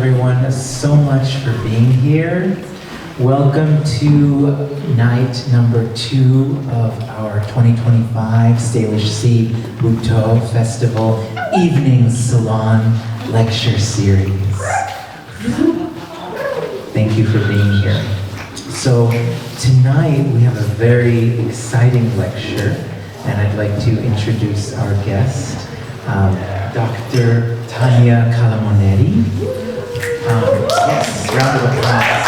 everyone so much for being here. Welcome to night number 2 of our 2025 Salish Sea Butoh Festival Evening Salon Lecture Series. Thank you for being here. So tonight we have a very exciting lecture, and I'd like to introduce our guest, Dr. Tanya Calomeneri. Yes, round of applause.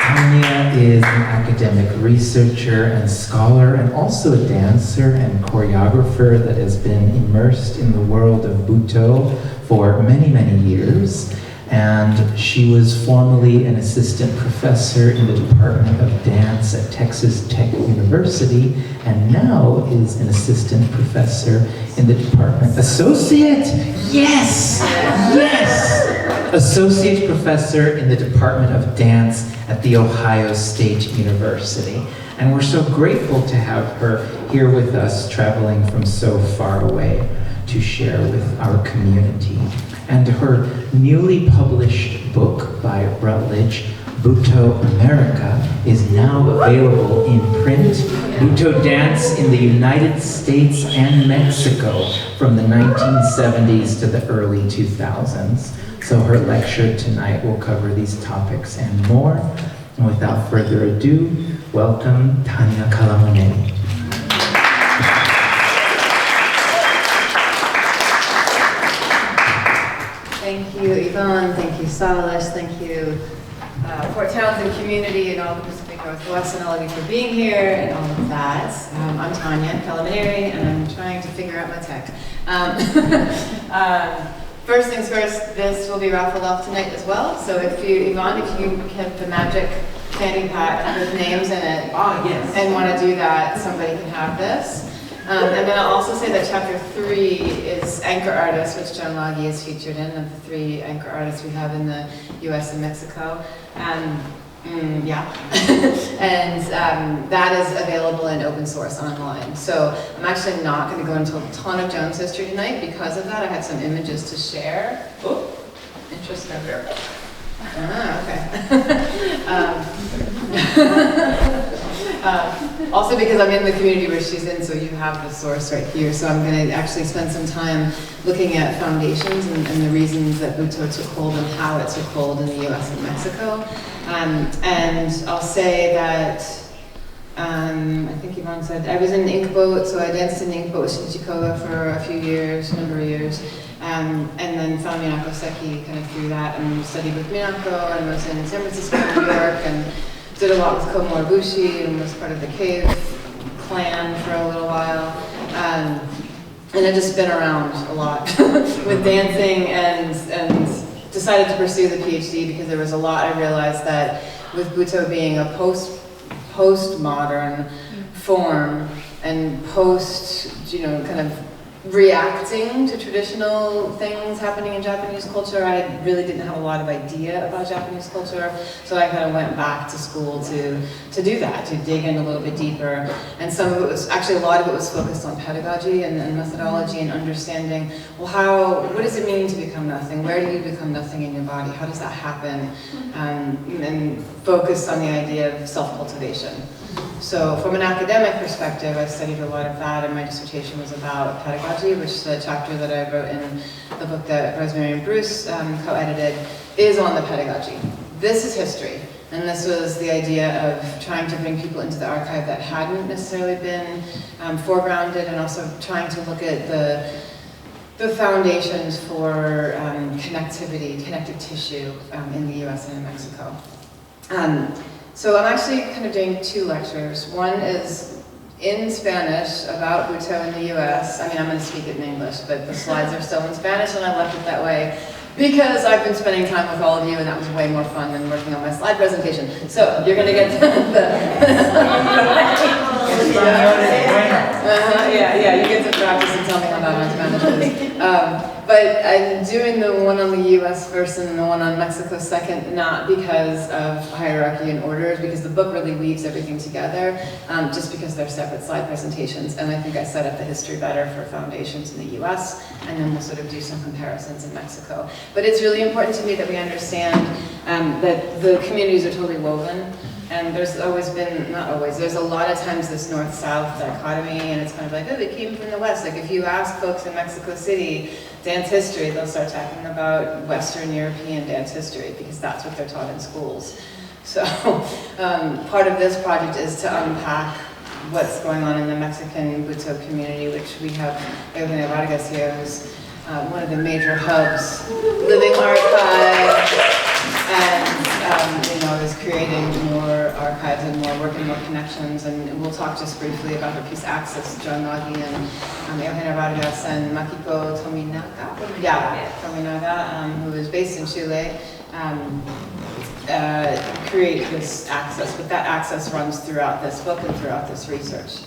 Tanya is an academic researcher and scholar, and also a dancer and choreographer that has been immersed in the world of Butoh for many, many years. And she was formerly an assistant professor in the Department of Dance at Texas Tech University, and now is an assistant professor in the department. Associate? Yes! Yes! Associate professor in the Department of Dance at The Ohio State University. And we're so grateful to have her here with us, traveling from so far away to share with our community. And her newly published book by Routledge, Butoh America, is now available in print. Butoh Dance in the United States and Mexico from the 1970s to the early 2000s. So her lecture tonight will cover these topics and more. And without further ado, welcome Tanya Calomeneri. Thank you, Yvonne. Thank you, Salish. Thank you, Fort Townsend community and all the Pacific Northwest, and all of you for being here and all of that. I'm Tanya Calomeneri, and I'm trying to figure out my tech. First things first, this will be raffled off tonight as well. So if you, Yvonne, if you have the magic candy pack with names in it, yes, and want to do that, somebody can have this. And then I'll also say that chapter 3 is anchor artists, which John Laghi is featured in, of the 3 anchor artists we have in the US and Mexico. Yeah. And that is available in open source online. So I'm actually not going to go into a ton of Joan's history tonight. Because of that, I had some images to share. Oh, interesting. Ah, okay. Also because I'm in the community where she's in, so you have the source right here. So I'm going to actually spend some time looking at foundations and the reasons that Butoh took hold and how it took hold in the US and Mexico. And I'll say that, I think Yvonne said, I was in Inkboat, so I danced in Inkboat with Shichikoga for a number of years. And then found Minako Seki kind of through that, and studied with Minako, and was in San Francisco, New York, and did a lot with Komo Ibushi, and was part of the Cave clan for a little while. And I've just been around a lot with dancing, and decided to pursue the PhD because there was a lot I realized that with Butoh being a postmodern form and kind of reacting to traditional things happening in Japanese culture, I really didn't have a lot of idea about Japanese culture, so I kind of went back to school to do that, to dig in a little bit deeper. And some of it was, actually a lot of it was focused on pedagogy and methodology and understanding, well, what does it mean to become nothing? Where do you become nothing in your body? How does that happen? And focused on the idea of self-cultivation. So from an academic perspective, I studied a lot of that, and my dissertation was about pedagogy, which the chapter that I wrote in the book that Rosemary and Bruce co-edited is on the pedagogy. This is history, and this was the idea of trying to bring people into the archive that hadn't necessarily been foregrounded, and also trying to look at the foundations for connective tissue in the US and in Mexico. So I'm actually kind of doing 2 lectures. One is in Spanish about Butoh in the US. I mean, I'm going to speak it in English, but the slides are still in Spanish, and I left it that way because I've been spending time with all of you, and that was way more fun than working on my slide presentation. So you're going to get yeah, you get to practice and tell me how bad my Spanish is. But I'm doing the one on the US first and the one on Mexico second, not because of hierarchy and orders, because the book really weaves everything together, just because they're separate slide presentations. And I think I set up the history better for foundations in the US, and then we'll sort of do some comparisons in Mexico. But it's really important to me that we understand that the communities are totally woven. And there's always been, not always, there's a lot of times this north-south dichotomy, and it's kind of like, oh, they came from the west. Like if you ask folks in Mexico City dance history, they'll start talking about Western European dance history, because that's what they're taught in schools. So part of this project is to unpack what's going on in the Mexican Butoh community, which we have Eugenia Vargas here, who's one of the major hubs, living archive, and is creating more archives and working more connections. And we'll talk just briefly about her piece Access, John Nagy and Eugenia Vargas and Makiko Tominaga. Yeah, Tominaga, who is based in Chile, create this access, but that access runs throughout this book and throughout this research.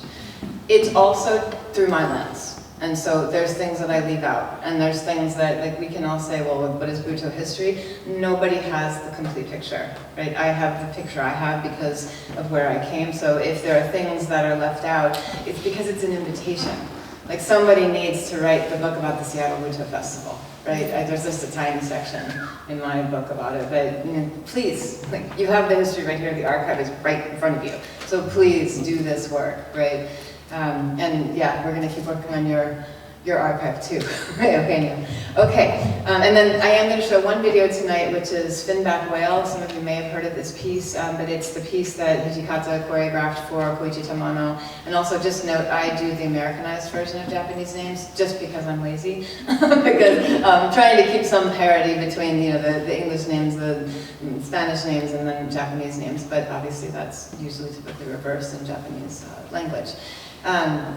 It's also through my lens. And so there's things that I leave out, and there's things that, like, we can all say, well, what is Butoh history? Nobody has the complete picture, right? I have the picture I have because of where I came, so if there are things that are left out, it's because it's an invitation. Like, somebody needs to write the book about the Seattle Butoh Festival, right? There's just a tiny section in my book about it, but please, like, you have the history right here, the archive is right in front of you, so please do this work, right? And yeah, we're going to keep working on your archive too, right, Eugenia? Okay, and then I am going to show one video tonight, which is Finback Whale. Some of you may have heard of this piece, but it's the piece that Hijikata choreographed for Koichi Tamano. And also just note, I do the Americanized version of Japanese names, just because I'm lazy, because I'm trying to keep some parity between the English names, the Spanish names, and then Japanese names, but obviously that's usually typically reversed in Japanese language.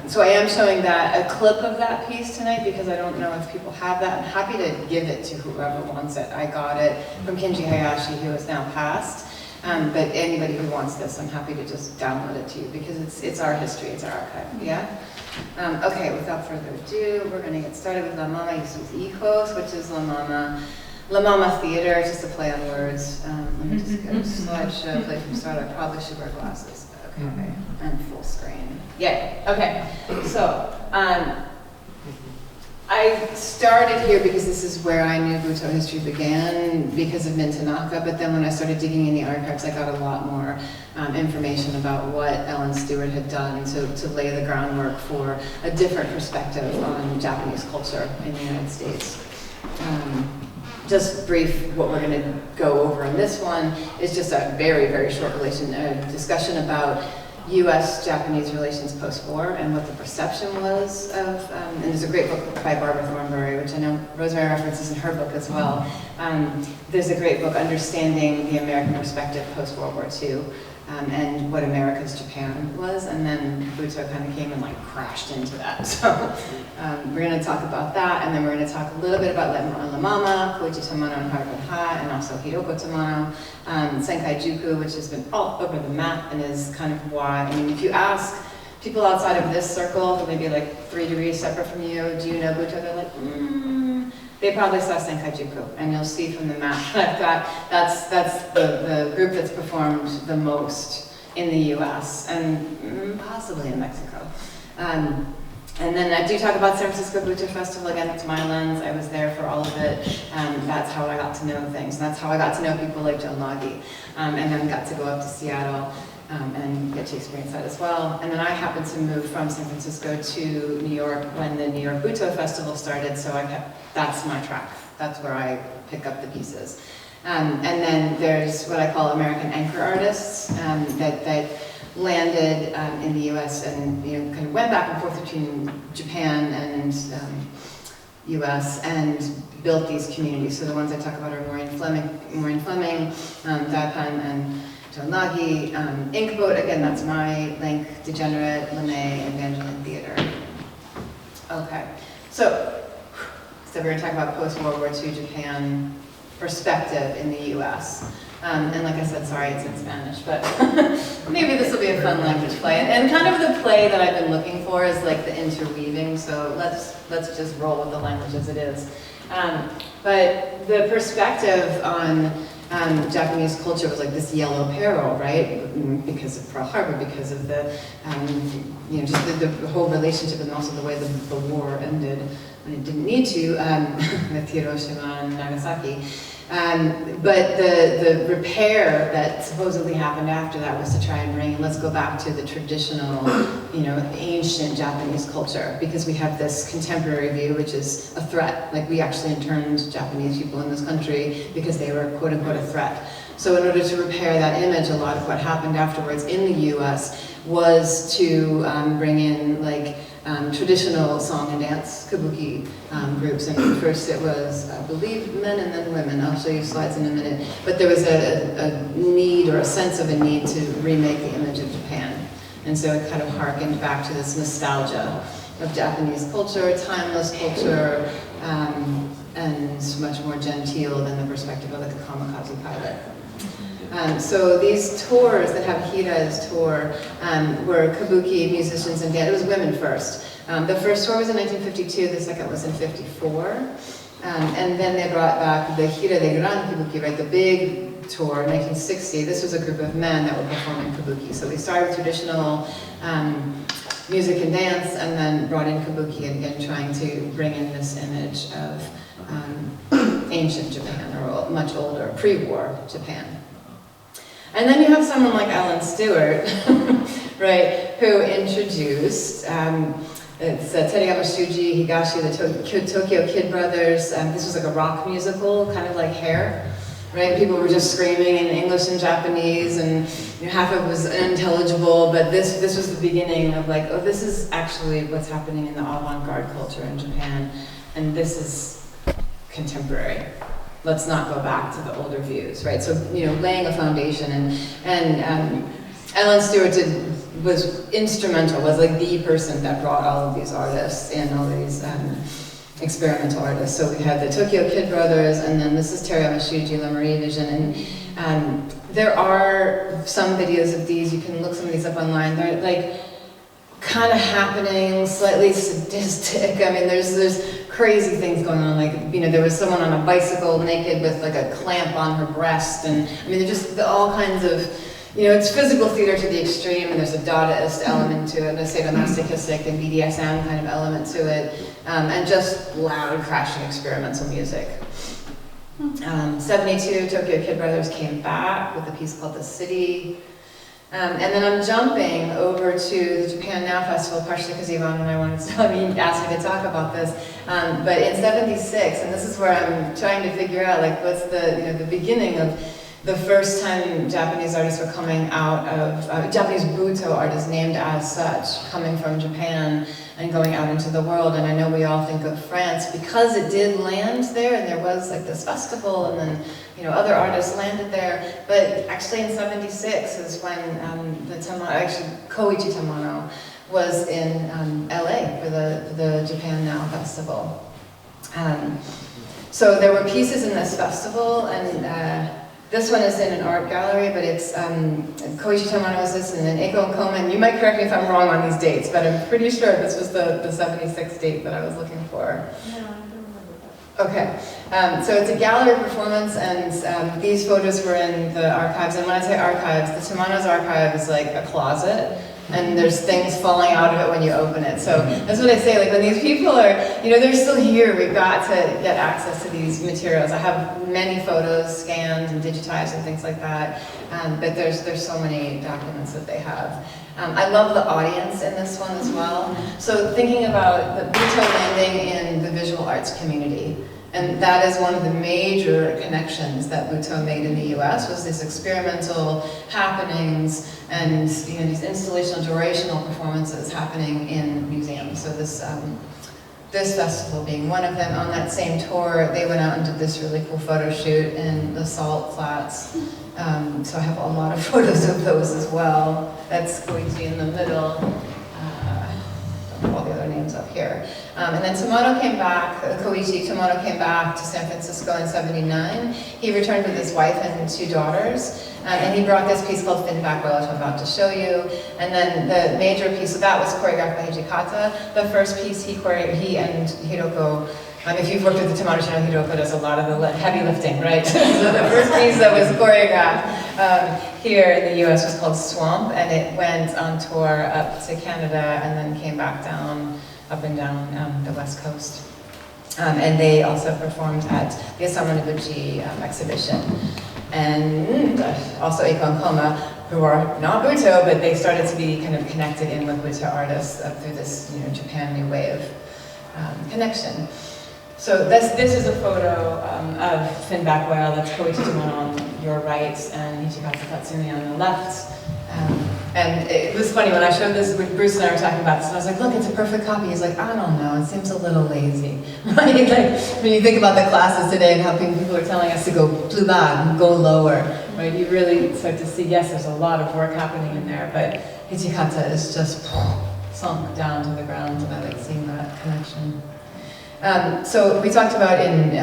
So I am showing a clip of that piece tonight because I don't know if people have that. I'm happy to give it to whoever wants it. I got it from Kenji Hayashi, who is now passed. But anybody who wants this, I'm happy to just download it to you because it's our history, it's our archive, yeah? Okay, without further ado, we're gonna get started with La Mama y sus Hijos, which is La Mama Theater, just a play on words. Let me just get a slideshow, play from start. I probably should wear glasses. Okay, and full screen. Yay, okay. So, I started here because this is where I knew Butoh history began because of Min Tanaka, but then when I started digging in the archives, I got a lot more information about what Ellen Stewart had done to lay the groundwork for a different perspective on Japanese culture in the United States. Just brief, what we're going to go over in this one is just a very, very short discussion about U.S.-Japanese relations post-war and what the perception was of, and there's a great book by Barbara Thornbury, which I know Rosemary references in her book as well. There's a great book, Understanding the American Perspective Post-World War II, and what America's Japan was, and then Butoh kind of came and like crashed into that. So we're going to talk about that, and then we're going to talk a little bit about La Mama, Koichi Tamano and Haruka Ha, and also Hiroko Tamano, Senkai Juku, which has been all over the map and is kind of why, I mean, if you ask people outside of this circle, who may be like 3 degrees separate from you, do you know Butoh? They're like, They probably saw Senkai Juku, and you'll see from the map that I've got, that's the group that's performed the most in the US, and possibly in Mexico. And then I do talk about San Francisco Butoh Festival, again, it's my lens, I was there for all of it, that's how I got to know things, and that's how I got to know people like Joe Nagy, and then got to go up to Seattle, and get to experience that as well. And then I happened to move from San Francisco to New York when the New York Butoh Festival started, so that's my track. That's where I pick up the pieces. And then there's what I call American anchor artists that landed in the US and kind of went back and forth between Japan and US and built these communities. So the ones I talk about are Maureen Fleming, Daipan, and Joe Nagy, Inkboat, again, that's my link, Degenerate, LeMay, Evangeline Theater. Okay, so we're going to talk about post-World War II Japan perspective in the US. And like I said, sorry, it's in Spanish, but maybe this will be a fun language play. And kind of the play that I've been looking for is like the interweaving, so let's just roll with the language as it is. But the perspective on Japanese culture was like this yellow peril, right? Because of Pearl Harbor, because of the, just the whole relationship and also the way the war ended when it didn't need to, with Hiroshima and Nagasaki. But the repair that supposedly happened after that was to try and bring, let's go back to the traditional, ancient Japanese culture, because we have this contemporary view, which is a threat. Like, we actually interned Japanese people in this country because they were quote unquote a threat. So in order to repair that image, a lot of what happened afterwards in the US was to bring in like traditional song and dance kabuki groups, and first it was, I believe, men and then women. I'll show you slides in a minute. But there was a need, or a sense of a need, to remake the image of Japan. And so it kind of harkened back to this nostalgia of Japanese culture, timeless culture, and much more genteel than the perspective of like a kamikaze pilot. So these tours that have Hira's tour were kabuki musicians and dance. It was women first. The first tour was in 1952, the second was in 54. And then they brought back the Hira de Gran Kabuki, right, the big tour, 1960. This was a group of men that were performing kabuki. So we started with traditional music and dance, and then brought in kabuki, and again trying to bring in this image of ancient Japan, or much older, pre-war Japan. And then you have someone like Alan Stewart, right, who introduced, it's Teriyama Shuji, Higashi, the Tokyo Kid Brothers. This was like a rock musical, kind of like Hair, right? People were just screaming in English and Japanese, and half of it was unintelligible, but this was the beginning of like, oh, this is actually what's happening in the avant-garde culture in Japan, and this is contemporary. Let's not go back to the older views, right? So, laying a foundation, and Ellen Stewart was instrumental, was like the person that brought all of these artists and all these experimental artists. So we had the Tokyo Kid Brothers, and then this is Teriyama Shuji, La Marie Vision, and there are some videos of these. You can look some of these up online. They're like kind of happening, slightly sadistic. I mean, there's crazy things going on, like, there was someone on a bicycle naked with like a clamp on her breast, and I mean, they're just all kinds of, it's physical theater to the extreme, and there's a Dadaist element to it, a sadomasochistic and BDSM kind of element to it, and just loud, crashing experimental music. 72, Tokyo Kid Brothers came back with a piece called The City. And then I'm jumping over to the Japan Now Festival, partially because Yvonne and I wanted to ask me to talk about this. But in '76, and this is where I'm trying to figure out, like, what's the beginning of the first time Japanese artists were coming out of, Japanese Butoh artists named as such, coming from Japan and going out into the world. And I know we all think of France because it did land there, and there was like this festival, and then other artists landed there. But actually in '76 is when Koichi Tamano was in LA for the Japan Now Festival. So there were pieces in this festival, and this one is in an art gallery, but it's Koichi Tamano is this, and then Eiko Komen. You might correct me if I'm wrong on these dates, but I'm pretty sure this was the '76 date that I was looking for. No, I don't remember that. Okay, so it's a gallery performance, and these photos were in the archives. And when I say archives, the Tamano's archive is like a closet, and there's things falling out of it when you open it. So that's what I say, like, when these people are, they're still here, we've got to get access to these materials. I have many photos scanned and digitized and things like that, but there's so many documents that they have. I love the audience in this one as well. So thinking about the Butoh landing in the visual arts community, and that is one of the major connections that Butoh made in the US, was this experimental happenings and these installational, durational performances happening in museums. So this festival being one of them. On that same tour, they went out and did this really cool photo shoot in the salt flats. So I have a lot of photos of those as well. That's Koichi in the middle. Don't know all the other names. ends up here. And then Tomono came back, Koichi Tomono came back to San Francisco in '79. He returned with his wife and 2 daughters, and he brought this piece called Finback Whale, which I'm about to show you. And then the major piece of that was choreographed by Hijikata. The first piece he and Hiroko, if you've worked with the Tomono, you know Hiroko does a lot of the heavy lifting, right? So the first piece that was choreographed here in the US was called Swamp, and it went on tour up to Canada and then came back down, up and down the West Coast. And they also performed at the Osamu Nobuchi exhibition. And also Eiko and Koma, who are not Butoh, but they started to be kind of connected in with Butoh artists through this, Japan New Wave connection. So this is a photo of Finback Whale. That's Koichi Tomono on your right and Hijikata Tatsumi on the left. And it was funny, when I showed this, when Bruce and I were talking about this, and I was like, look, it's a perfect copy. He's like, I don't know, it seems a little lazy. Right? Like, when you think about the classes today and how people are telling us to go plus bas and go lower, right? You really start to see, yes, there's a lot of work happening in there, but Hijikata is just sunk down to the ground, and I like seeing that connection. So we talked about in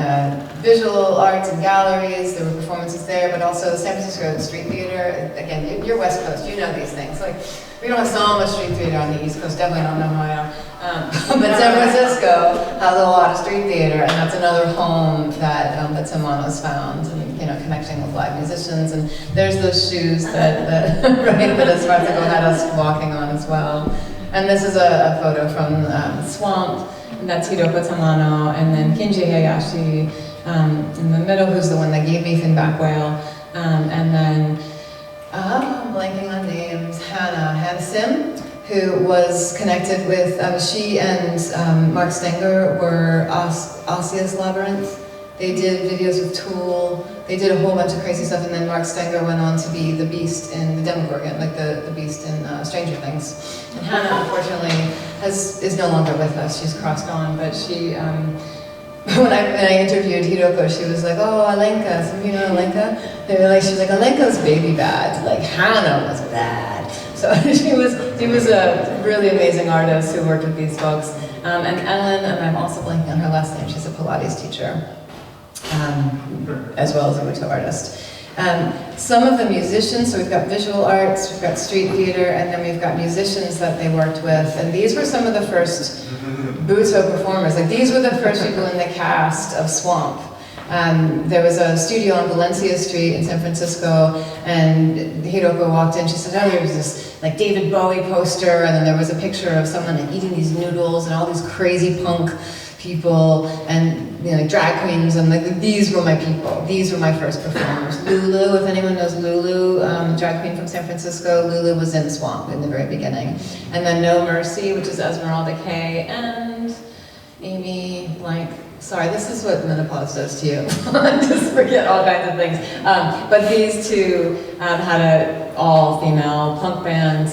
visual arts and galleries, there were performances there, but also San Francisco Street Theater. Again, you're West Coast, you know these things. Like, we don't have so much street theater on the East Coast, definitely not in Ohio. But San Francisco has a lot of street theater, and that's another home that Tomono's found, and connecting with live musicians. And there's those shoes that right, that Espartaco had us walking on as well. And this is a photo from Swamp. And that's Hiroko Tamano, and then Kinji Hayashi in the middle, who's the one that gave me Finback Whale. And then, I'm blanking on names, Hannah Sim, who was connected with, she and Mark Stenger were Osseous Labyrinth. They did videos with Tool, they did a whole bunch of crazy stuff, and then Mark Stenger went on to be the Beast in the Demogorgon, like the Beast in Stranger Things. And Hannah, unfortunately, is no longer with us. She's crossed on, but she, when I interviewed Hiroko, she was like, oh, Alenka, some of you know Alenka? They were like, she's like, Alenka's baby bad, like Hannah was bad. So she was a really amazing artist who worked with these folks. And Ellen, and I'm also blanking on her last name, she's a Pilates teacher, as well as a Butoh artist. Some of the musicians, so we've got visual arts, we've got street theater, and then we've got musicians that they worked with. And these were some of the first Butoh performers. Like, these were the first people in the cast of Swamp. There was a studio on Valencia Street in San Francisco, and Hiroko walked in, she said, oh, there was this like David Bowie poster, and then there was a picture of someone like, eating these noodles and all these crazy punk people, and like drag queens, and like these were my people. These were my first performers. Lulu, if anyone knows Lulu, drag queen from San Francisco, Lulu was in Swamp in the very beginning. And then No Mercy, which is Esmeralda Kay, and Amy blank. Sorry, this is what menopause does to you. Just forget all kinds of things. But these two had an all-female punk band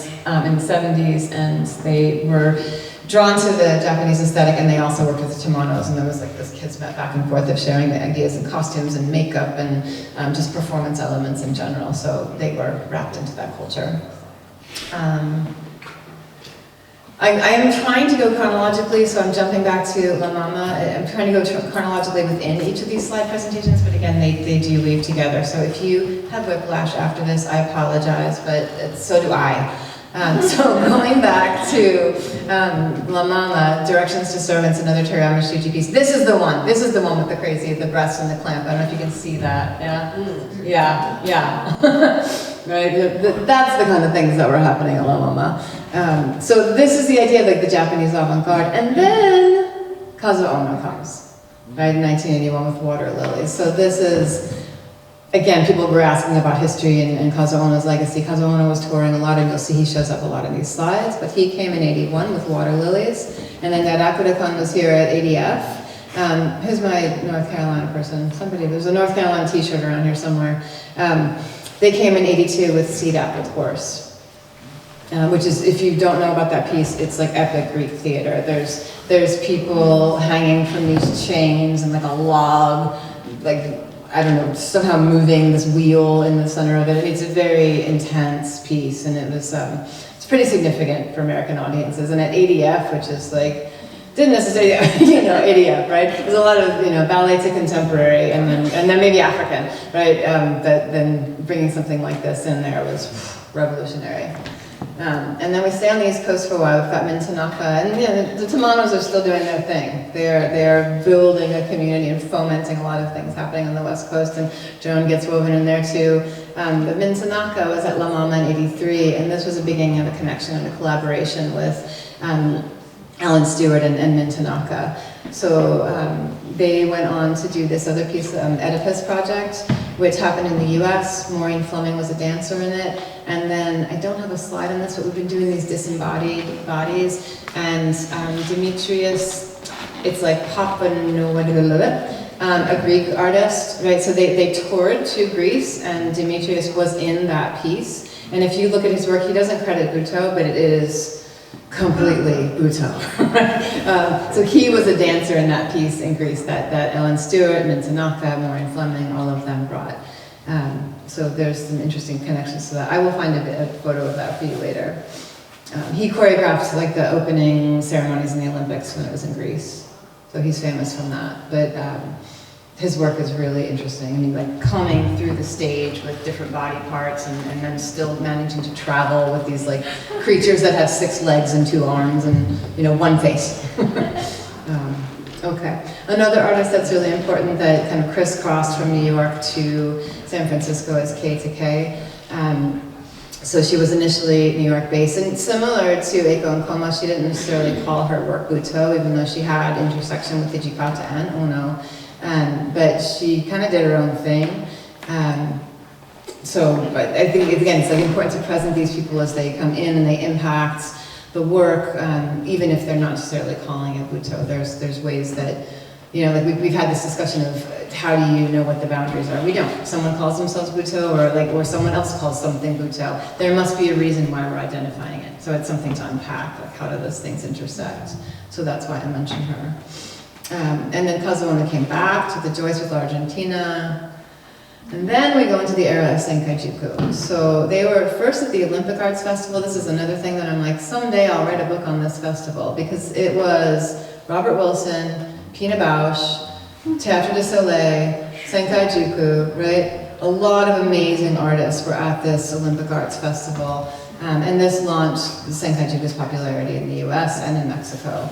in the 70s, and they were drawn to the Japanese aesthetic, and they also worked with the Tomonos, and there was like this kismet back and forth of sharing the ideas and costumes and makeup and just performance elements in general, so they were wrapped into that culture. I am trying to go chronologically, so I'm jumping back to La Mama. I'm trying to go chronologically within each of these slide presentations, but again, they do weave together. So if you have whiplash after this, I apologize, but so do I. So going back to La Mama, Directions to Servants, another Teriyama Shuji piece. This is the one with the crazy, the breast and the clamp. I don't know if you can see that. Yeah? Yeah. Right? That's the kind of things that were happening at La Mama. So this is the idea of like the Japanese avant-garde. And then Kazuo Ono comes, right, in 1981 with Water Lilies. So this is, again, people were asking about history and Kazuo Ono's legacy. Kazuo Ono was touring a lot, and you'll see he shows up a lot in these slides, but he came in 81 with Water Lilies, and then Garakura-kun was here at ADF. Who's my North Carolina person? Somebody, there's a North Carolina t-shirt around here somewhere. They came in 82 with Seed Apple Course, which is, if you don't know about that piece, it's like epic Greek theater. There's people hanging from these chains and like a log, like, I don't know, somehow moving this wheel in the center of it. It's a very intense piece, and it was it's pretty significant for American audiences. And at ADF, which is like didn't necessarily, idiom, right? There's a lot of, ballet to contemporary, and then maybe African, right? But then bringing something like this in there was revolutionary. And then we stay on the East Coast for a while. We've got Mintanaka, and the Tamanos are still doing their thing. They're building a community and fomenting a lot of things happening on the West Coast, and Joan gets woven in there too. But Mintanaka was at La Mama in '83, and this was a beginning of a connection and a collaboration with Alan Stewart and Mintanaka. So they went on to do this other piece, Oedipus Project, which happened in the US. Maureen Fleming was a dancer in it. And then, I don't have a slide on this, but we've been doing these disembodied bodies. And Demetrius, it's like a Greek artist, right? So they toured to Greece, and Demetrius was in that piece. And if you look at his work, he doesn't credit Butoh, but it is completely Butoh. So he was a dancer in that piece in Greece that Ellen Stewart, Mintanaka, Maureen Fleming, all of them brought. So there's some interesting connections to that. I will find a photo of that for you later. He choreographed like the opening ceremonies in the Olympics when it was in Greece. So he's famous from that. But his work is really interesting. I mean, like coming through the stage with different body parts and then still managing to travel with these like creatures that have 6 legs and 2 arms and, one face. Okay. Another artist that's really important that kind of crisscrossed from New York to San Francisco is K2K. So she was initially New York based, and similar to Eiko Nkoma, she didn't necessarily call her work Butoh, even though she had intersection with Hijikata and Ono. But she kind of did her own thing. But I think, again, it's like important to present these people as they come in and they impact the work, even if they're not necessarily calling it Butoh. There's ways that, like we've had this discussion of how do you know what the boundaries are? We don't. Someone calls themselves Butoh, or someone else calls something Butoh. There must be a reason why we're identifying it. So it's something to unpack, like how do those things intersect? So that's why I mentioned her. And then Kazuona came back to the Joyce with Argentina. And then we go into the era of Senkaijuku. So they were first at the Olympic Arts Festival. This is another thing that I'm like, someday I'll write a book on this festival, because it was Robert Wilson, Pina Bausch, Théâtre du Soleil, Senkaijuku, right? A lot of amazing artists were at this Olympic Arts Festival. And this launched Senkaijuku's popularity in the US and in Mexico.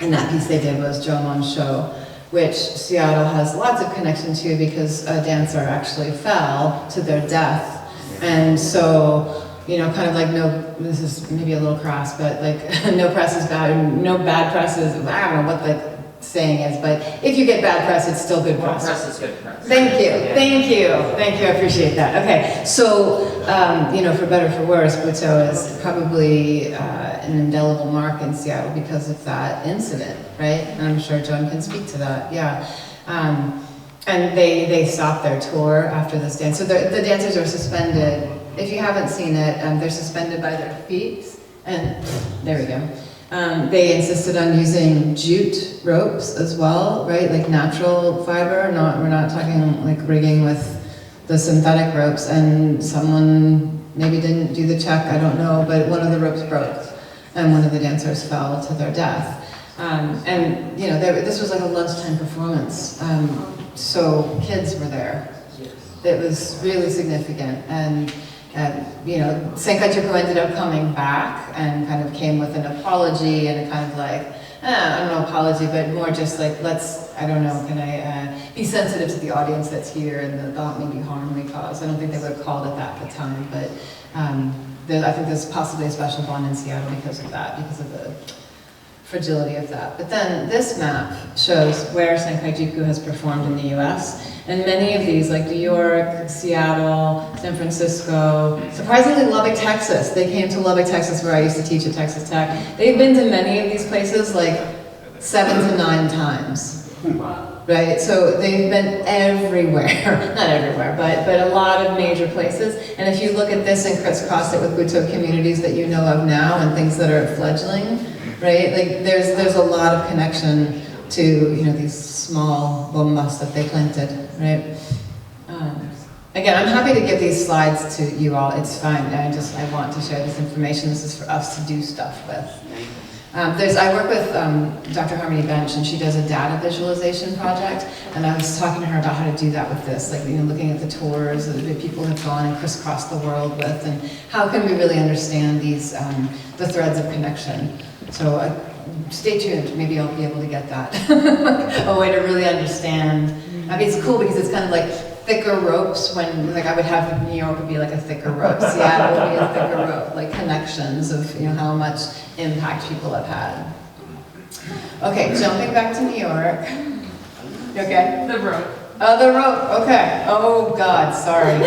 And that piece they did was Jomon Show, which Seattle has lots of connection to because a dancer actually fell to their death. And so, kind of like this is maybe a little crass, but like no press is bad, no bad press is, I don't know what the saying is, but if you get bad press, it's still good press. Press is good press. Thank you, I appreciate that. Okay, so, for better or for worse, Butoh is probably an indelible mark in Seattle because of that incident, right? And I'm sure Joan can speak to that, yeah. And they stopped their tour after this dance. So the dancers are suspended. If you haven't seen it, they're suspended by their feet, and there we go. They insisted on using jute ropes as well, right? Like natural fiber, we're not talking like rigging with the synthetic ropes, and someone maybe didn't do the check, I don't know, but one of the ropes broke, and one of the dancers fell to their death. This was like a lunchtime performance, so kids were there. It was really significant, and Senkaijuku ended up coming back and kind of came with an apology and a kind of like, I don't know, apology, but more just like, can I be sensitive to the audience that's here and the thought maybe harm may cause. I don't think they would have called it that at the time, but I think there's possibly a special bond in Seattle because of that, because of the fragility of that. But then this map shows where Senkaijuku has performed in the US. And many of these, like New York, Seattle, San Francisco, surprisingly Lubbock, Texas. They came to Lubbock, Texas, where I used to teach at Texas Tech. They've been to many of these places like 7 to 9 times. Right? So they've been everywhere. Not everywhere, but a lot of major places. And if you look at this and crisscross it with Butoh communities that you know of now and things that are fledgling, right? Like there's a lot of connection to these small bombas that they planted, right? Again, I'm happy to give these slides to you all. It's fine. I want to share this information. This is for us to do stuff with. I work with Dr. Harmony Bench, and she does a data visualization project, and I was talking to her about how to do that with this, like, looking at the tours that people have gone and crisscrossed the world with, and how can we really understand these, the threads of connection. So stay tuned, maybe I'll be able to get that. A way to really understand. I mean, it's cool because it's kind of like thicker ropes when, like, I would have New York would be like a thicker rope, Seattle would be a thicker rope, like connections of, how much impact people have had. Okay, jumping back to New York. You okay? The rope. Oh, the rope, okay. Oh God, sorry.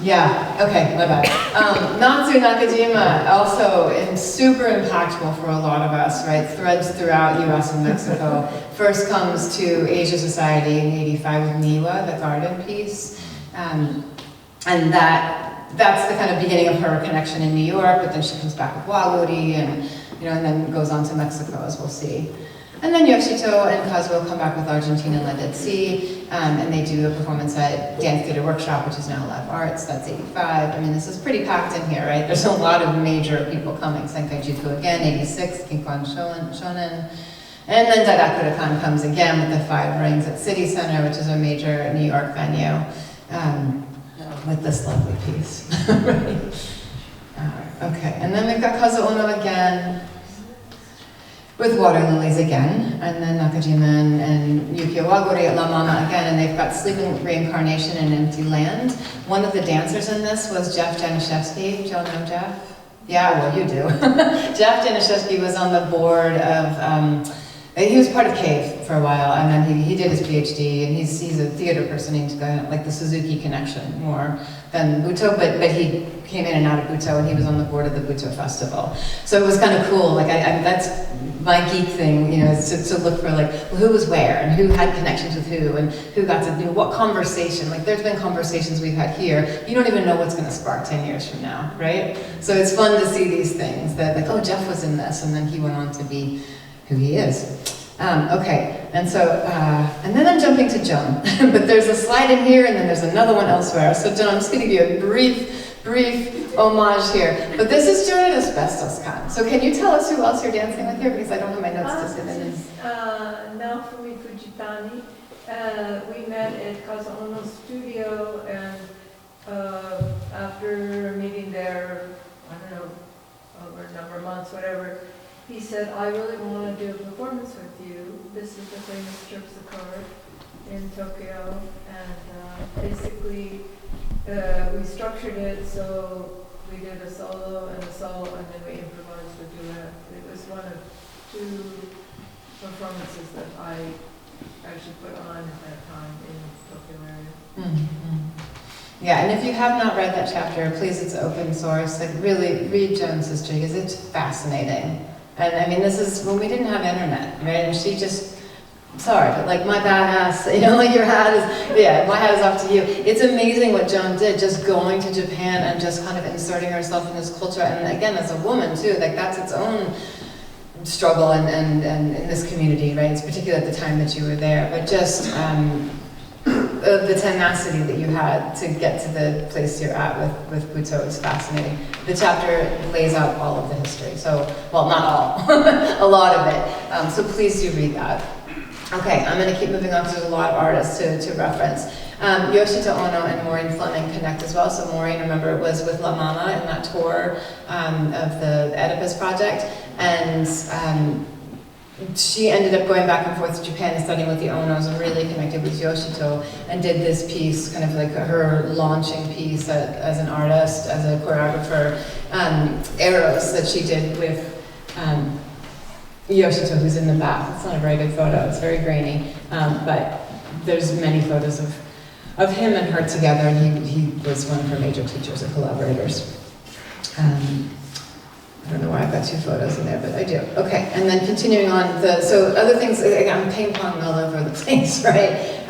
Yeah, okay, my bad. Natsu Nakajima, also super impactful for a lot of us, right? Threads throughout US and Mexico. First comes to Asia Society in '85 with Niwa, the garden piece. And that's the kind of beginning of her connection in New York, but then she comes back with Waguri and, and then goes on to Mexico, as we'll see. And then Yoshito and Kazuo come back with Argentina and La Dead Sea, and they do a performance at Dance Theater Workshop, which is now Live Arts, that's '85. I mean, this is pretty packed in here, right? There's a lot of major people coming. Senkai Juku again, '86, Kinkon Shonen. And then Daidaku comes again with the 5 Rings at City Center, which is a major New York venue, with this lovely piece. Okay, and then we've got Kazuo Ono again, with Water Lilies again, and then Nakajima and Yukio Waguri at La Mama again, and they've got Sleeping Reincarnation in Empty Land. One of the dancers in this was Jeff Januszewski. Do y'all know Jeff? Yeah, well, you do. Jeff Januszewski was on the board of, he was part of CAVE for a while, and then he did his PhD, and he's a theater person, he's got like the Suzuki connection more than Butoh, but he came in and out of Butoh, and he was on the board of the Butoh Festival. So it was kind of cool, like that's my geek thing, is to look for like, well, who was where, and who had connections with who, and who got to do what conversation. Like there's been conversations we've had here, you don't even know what's gonna spark 10 years from now, right? So it's fun to see these things, that like, oh, Jeff was in this, and then he went on to be who he is. Okay, and so, and then I'm jumping to Joan, but there's a slide in here and then there's another one elsewhere. So Joan, I'm just gonna give you a brief homage here. But this is Joan at Asbestos Con. So can you tell us who else you're dancing with here? Because I don't have my notes to sit in. Naofumi Fujitani. We met at Kazuo Ono's studio, and after meeting there, I don't know, over a number of months, whatever, he said, I really want to do a performance with you. This is the famous Terpsichore in Tokyo. And basically, we structured it so we did a solo, and then we improvised a duet. It was one of 2 performances that I actually put on at that time in the Tokyo area. Mm-hmm. Yeah, and if you have not read that chapter, please, it's open source. Like, really read Joan's history, because it's fascinating. And I mean, this is when we didn't have internet, right? And she just, sorry, but like my badass, like your hat is, yeah, my hat is off to you. It's amazing what Joan did, just going to Japan and just kind of inserting herself in this culture. And again, as a woman too, like that's its own struggle and in this community, right? It's particularly at the time that you were there, but just the tenacity that you had to get to the place you're at with Butoh is fascinating. The chapter lays out all of the history, so, well, not all, a lot of it. So please do read that. Okay, I'm going to keep moving on because there's a lot of artists to reference. Yoshito Ono and Maureen Fleming connect as well. So Maureen, remember, was with La Mama in that tour of the Oedipus project, and she ended up going back and forth to Japan and studying with the Onos and really connected with Yoshito and did this piece, kind of like her launching piece as an artist, as a choreographer, Eros, that she did with Yoshito, who's in the back. It's not a very good photo, it's very grainy, but there's many photos of him and her together, and he was one of her major teachers and collaborators. I don't know why I've got 2 photos in there, but I do. Okay, and then continuing on, so other things, I'm ping-ponging all over the place, right?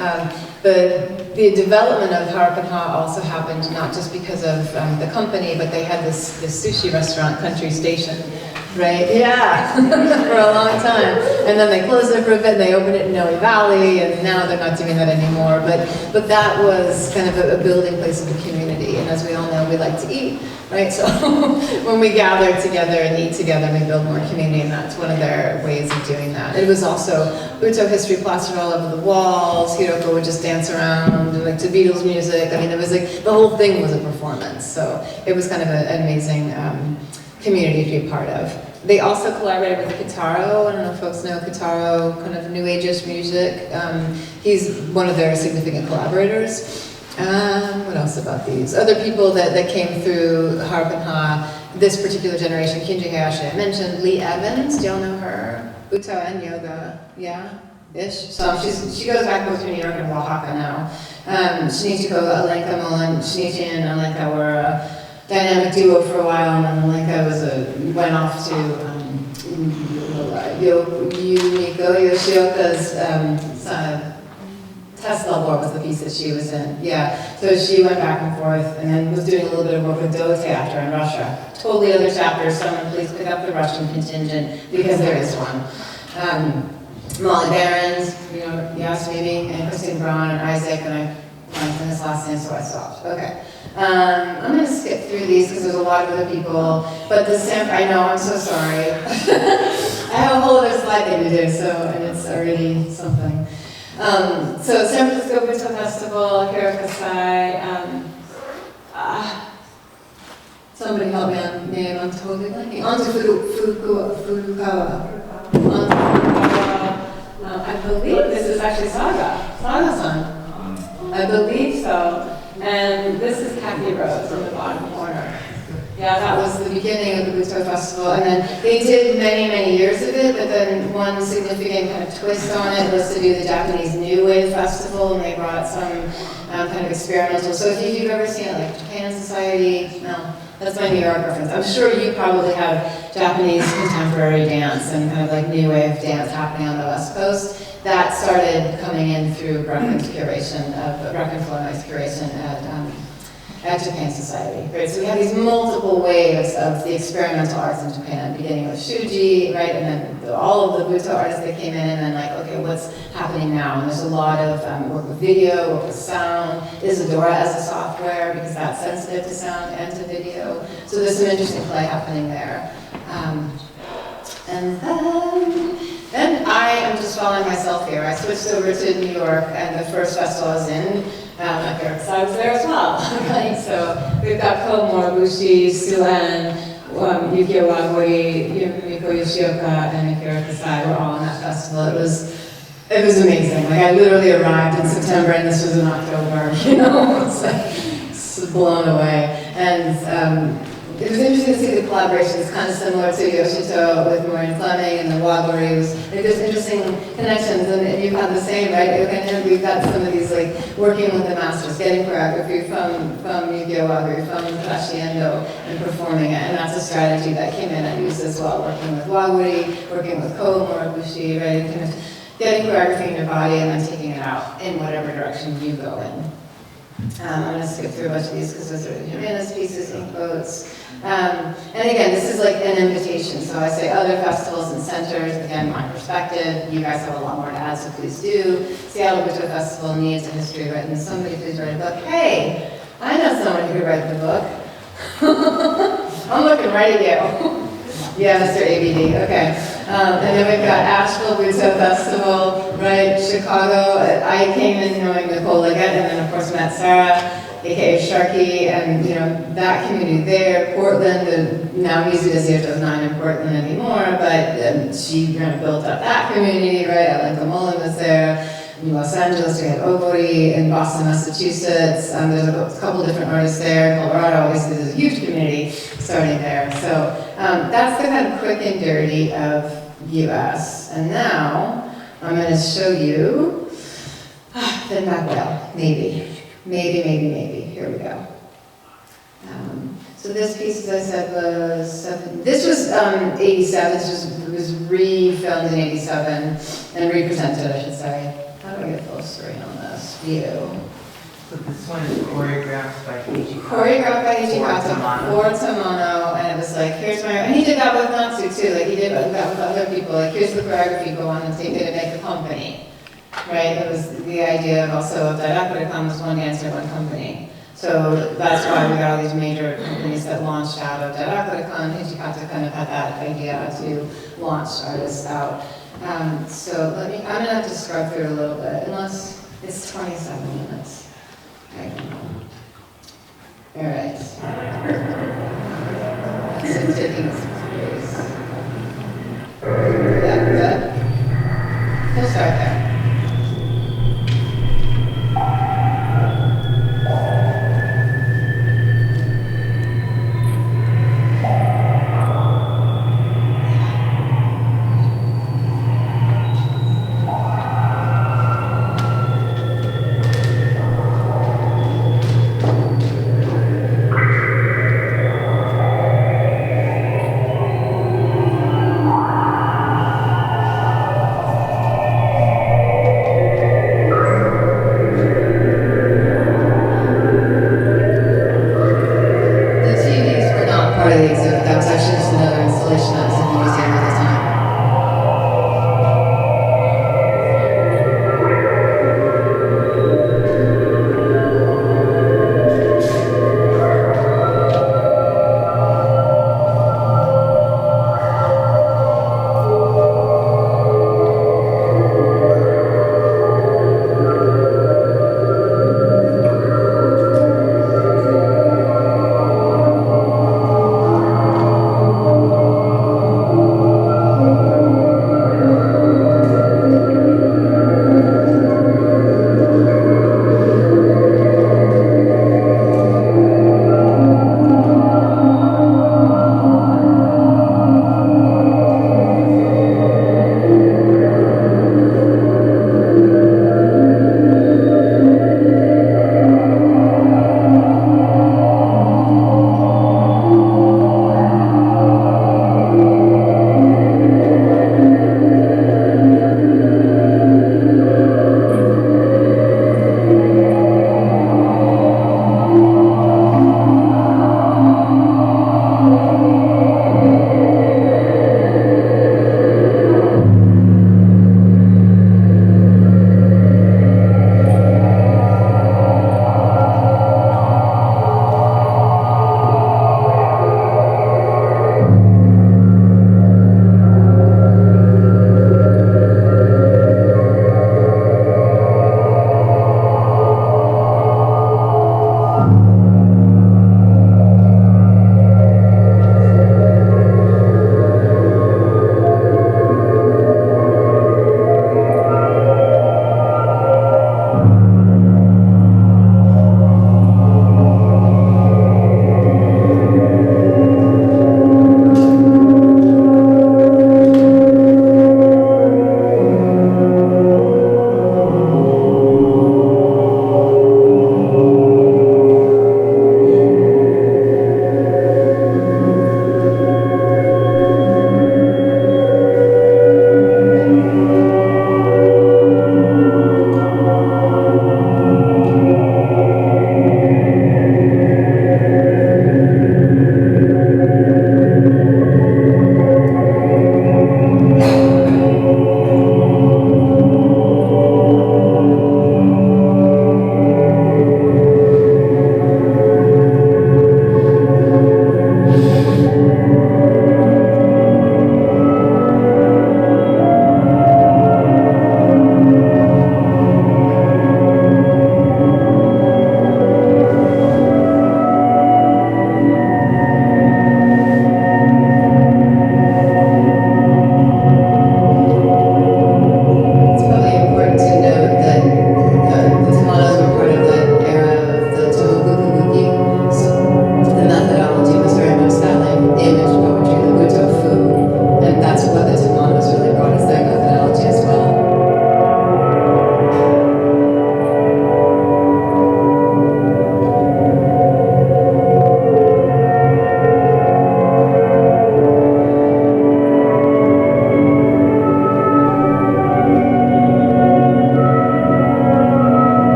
The development of Harap and Ha also happened not just because of the company, but they had this sushi restaurant, Country Station, right? Yeah, for a long time. And then they closed it for a bit, and they opened it in Noe Valley, and now they're not doing that anymore. But that was kind of a building place of a community, and as we all know, we like to eat, right? So when we gather together and eat together, we build more community, and that's one of their ways of doing that. It was also Butoh history plastered all over the walls. Hiroko would just dance around, like to Beatles music. I mean, it was like, the whole thing was a performance. So it was kind of an amazing community to be a part of. They also collaborated with Kitaro. I don't know if folks know Kitaro, kind of new age-ish music. He's one of their significant collaborators. What else about these? Other people that came through Harp and Ha, this particular generation, Kinji Hayashi I mentioned, Lee Evans, do y'all know her? Butoh and yoga, yeah? Ish. So she goes back both to New York and Oaxaca now. Shinichiko, Alenka Mullen, Shinichi and Alenka were a dynamic duo for a while, and then Alenka went off to Yumiko Yoshioka's Tesla War was the piece that she was in. Yeah, so she went back and forth, and then was doing a little bit of work with Do Theater in Russia. Totally other chapters. Someone please pick up the Russian contingent, because there is one. Molly Behrens, you know, yes, maybe, and Christine Braun and Isaac, and I blanked on his last name, so I stopped. Okay. I'm going to skip through these because there's a lot of other people, but the I know, I'm so sorry. I have a whole other slide thing to do, so, and it's already something. So San Francisco Butoh Festival, Hirokasai, somebody help me on name, I'm totally blanking. Furukawa. I believe this is actually Saga-san. I believe so. And this is Kathy Rose in the bottom corner. Yeah, that was the beginning of the Butoh Festival. And then they did many, many years of it, but then one significant kind of twist on it was to do the Japanese New Wave Festival, and they brought some kind of experimental. So if you've ever seen it, like Japan Society, no, that's my New York reference. I'm sure you probably have Japanese contemporary dance and kind of like New Wave dance happening on the West Coast. That started coming in through Brecken's curation, Brecken Flournoy's curation at Japan Society, right? So we have these multiple waves of the experimental arts in Japan, beginning with Shuji, right? And then all of the Butoh artists that came in, and then like, okay, what's happening now? And there's a lot of work with video, work with sound, Isadora as a software, because that's sensitive to sound and to video. So there's some interesting play happening there. And then I am just following myself here. I switched over to New York, and the first festival I was in, I was there as well. Right? So we've got Ko Moribushi, Suan, Yukio Wagori, Yumiko Yoshioka, and Akira Kasai were all on that festival. It was amazing. Like I literally arrived in September, and this was in October. You know, it's like just blown away. And it was interesting to see the collaboration. It's kind of similar to Yoshito with Maureen Fleming and the Wagoris. Like, there's interesting connections, and you've had the same, right? And we've got some of these, like, working with the masters, getting choreography from Yukio Wagori, from Takashi Endo, and performing it. And that's a strategy that came in and used as well, working with Wagori, working with Ko Moribushi, right? And kind of getting choreography in your body and then taking it out in whatever direction you go in. I'm going to skip through a bunch of these because those are Jimenez pieces and quotes. And again, this is like an invitation. So I say other festivals and centers, again, my perspective. You guys have a lot more to add, so please do. Seattle Butoh Festival needs a history written. Somebody please write a book. Hey, I know someone who could write the book. I'm looking right at you. Yeah, Mr. ABD, okay. And then we've got Asheville Butoh Festival, right? Chicago, I came in knowing Nicole Liggett, and then of course met Sarah, aka Sharky, and you know, that community there. Portland, now Music Theater is not in Portland anymore, but she kind of built up that community, right? Alenka Mullen was there. In Los Angeles, we had Ogori. In Boston, Massachusetts, there's a couple different artists there. Colorado, obviously, there's a huge community starting there. So that's the kind of quick and dirty of US. And now I'm going to show you Finback Whale, maybe. Here we go. So this piece, as I said, was this was 87. It was re-filmed in 87 and represented, I should say. How do I get full screen on this view? So this one is choreographed by Ichikawa. Choreographed by Ichikawa Tamano. for Tamano, and it was like, here's my, and he did that with Natsu too, like he did that with other people, like here's the choreography, go on and take it and make a company. Right, it was the idea of also of Dairakurikan was one dancer, one company. So that's why we got all these major companies that launched out of Dairakurikan. Hijikata kind of had that idea to launch artists out. So I'm gonna have to scrub through a little bit, unless it's 27 minutes. I don't know. All right. So taking space. Yeah, good. We'll start there.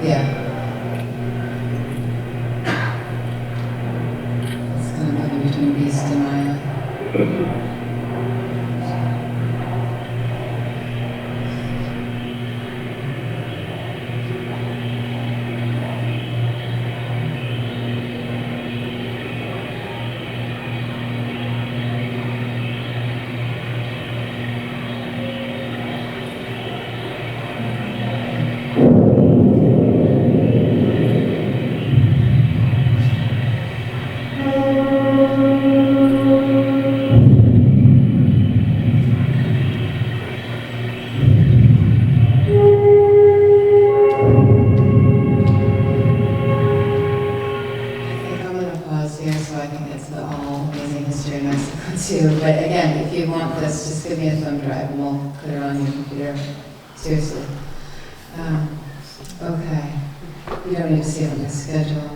Yeah. It's kind of like between Beast and Maya. But again, if you want this, just give me a thumb drive and we'll put it on your computer. Seriously. Okay. You don't need to see it on my schedule.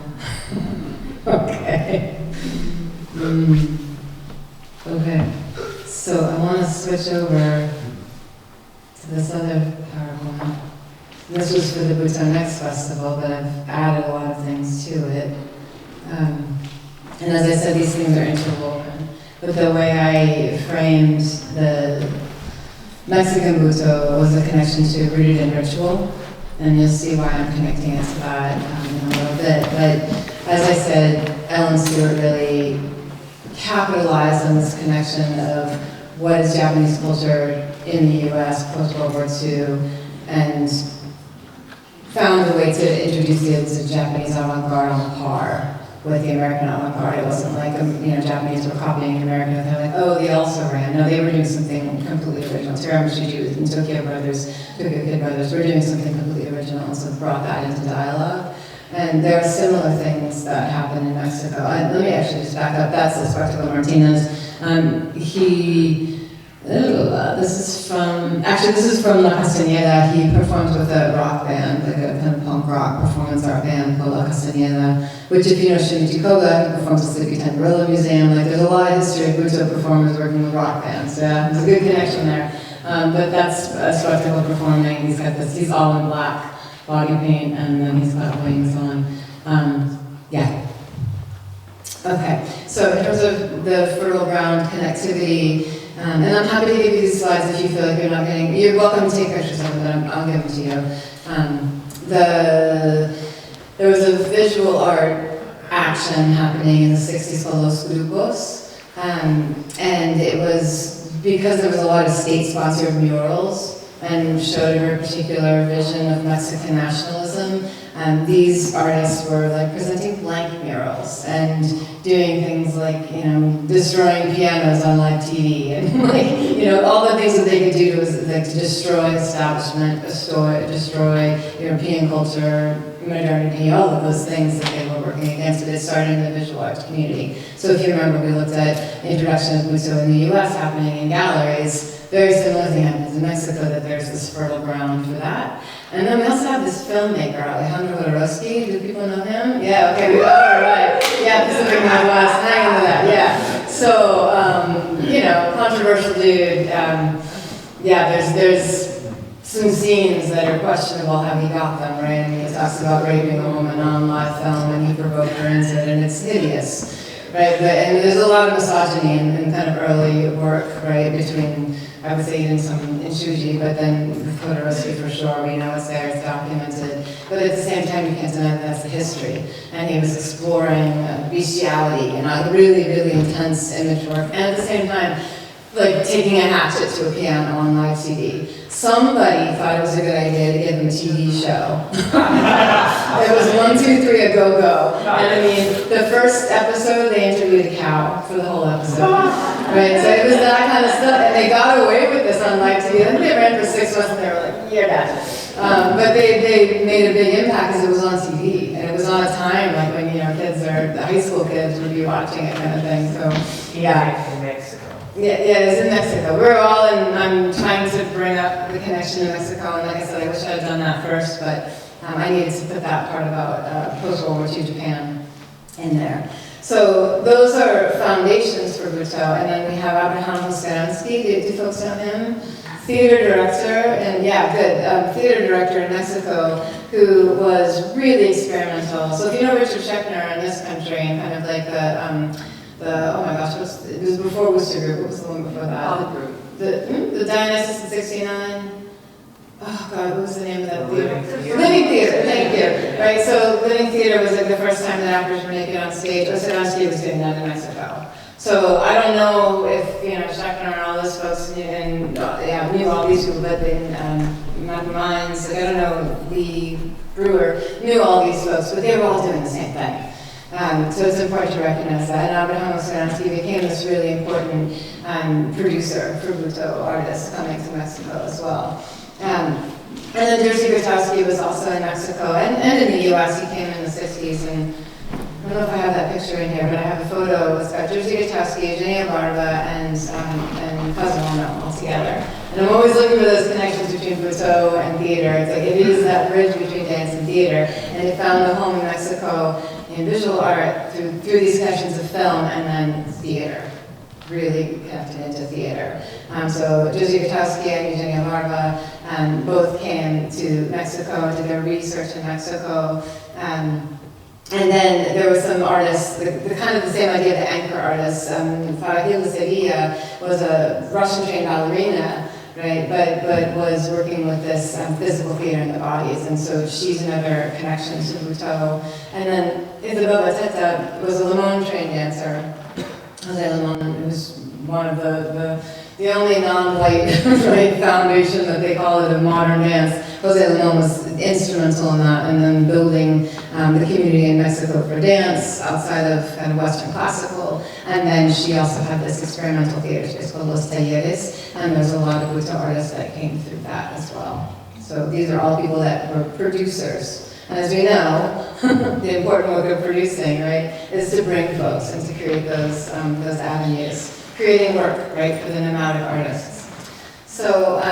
Okay. Okay. So I want to switch over to this other PowerPoint. This was for the Butoh Next Festival, but I've added a lot of things to it. And as I said, these things are interwoven. But the way I framed the Mexican Butoh was a connection to rooted in ritual, and you'll see why I'm connecting it to that in a little bit. But as I said, Ellen Stewart really capitalized on this connection of what is Japanese culture in the U.S. post-World War II, and found a way to introduce the Japanese avant-garde on par with the American avant-garde. It wasn't like, Japanese were copying America. They're like, oh, they also ran. No, they were doing something completely original. Teramamushi and Tokyo Kid Brothers were doing something completely original, and so brought that into dialogue. And there are similar things that happen in Mexico. Let me actually just back up. That's Espartaco Martinez. This is from La Castañeda. He performs with a rock band, like a kind of punk rock performance art band called La Castañeda, which, if you know Shinichi Koga, he performs at the Sleepy Time Gorilla Museum. Like, there's a lot of history of Butoh performers working with rock bands. Yeah, there's a good connection there. But that's Espartaco performing. He's all in black body paint, and then he's got wings on. Yeah. Okay, so in terms of the fertile ground connectivity, and I'm happy to give you these slides if you feel like you're welcome to take pictures of them, but I'll give them to you. There was a visual art action happening in the 60s called Los Grupos, and it was because there was a lot of state-sponsored murals and showed a very particular vision of Mexican nationalism. These artists were like presenting blank murals and doing things like, destroying pianos on live TV and all the things that they could do was like to destroy establishment, destroy European culture, modernity, all of those things that they were working against. But it started in the visual arts community. So if you remember, we looked at the introduction of Butoh in the US happening in galleries. Very similar thing happens in Mexico, that there's this fertile ground for that. And then we also have this filmmaker, Alejandro Jodorowsky. Do people know him? Yeah, okay, all right. Yeah, Pacific Northwest, hang into that, yeah. So, controversial dude. There's some scenes that are questionable how he got them, right? I mean, he talks about raping a woman on live film, and he provoked her into it, and it's hideous, right? And there's a lot of misogyny in kind of early work, right, between, I would say, even some in Shuji, but then with Jodorowsky for sure, we know it's there, it's documented. But at the same time, you can't deny that that's the history. And he was exploring bestiality and really, really intense image work. And at the same time, like taking a hatchet to a piano on live TV. Somebody thought it was a good idea to give him a TV show. It was 1, 2, 3, a go-go. And I mean, the first episode, they interviewed a cow for the whole episode. Right, so it was that kind of stuff. And they got away with this on live TV. I think they ran for 6 months and they were like, you're done. But they made a big impact because it was on TV. And it was on a time like when, kids the high school kids would be watching it kind of thing. So, yeah. In Mexico. Yeah, it's in Mexico. We're all in, I'm trying to bring up the connection to Mexico, and like I said, I wish I had done that first, but I needed to put that part about post-World War II Japan in there. So those are foundations for Butoh, and then we have Abraham Skaransky. Do folks know him? theater director, and yeah, good, theater director in Mexico, who was really experimental. So if you know Richard Schechner in this country, and kind of like oh my gosh, it was before Wooster Group, what was the one before that? The Dionysus in 69. Oh God, what was the name of that theater? Living Theater, thank you. Right, so Living Theater was like the first time that actors were naked on stage. Osadowski was doing that in Mexico. So I don't know if, Schechner and all those folks knew all these people, but in Matthew Mines, I don't know, Lee Brewer knew all these folks, but they were all doing the same thing. So it's important to recognize that. And Abraham Osadowski became this really important producer for Butoh artists coming to Mexico as well. And then Jerzy Gutowski was also in Mexico and in the US. He came in the 60s, and I don't know if I have that picture in here, but I have a photo. It's got Jerzy Gutowski, Eugenia Barba, and Cosimono all together. And I'm always looking for those connections between Butoh and theater. It's like it is that bridge between dance and theater. And it found a home in Mexico in visual art through these connections of film and then theater. Really connected into theater. So Jerzy Gutowski and Eugenia Barba both came to Mexico, did their research in Mexico. And then there were some artists, the kind of the same idea, the anchor artists. Farahilda Sevilla was a Russian-trained ballerina, right? But was working with this physical theater in the bodies, and so she's another connection to Butoh. And then Isabel Bateta was a Limon-trained dancer. Jose Limon was one of the only non-white right, foundation that they call it of modern dance. Jose Limon was instrumental in that, and then building the community in Mexico for dance outside of kind of Western classical. And then she also had this experimental theater space called Los Talleres, and there's a lot of Butoh artists that came through that as well. So these are all people that were producers. And as we know, the important work of producing, right, is to bring folks and to create those avenues, creating work, right, for the nomadic artists. So I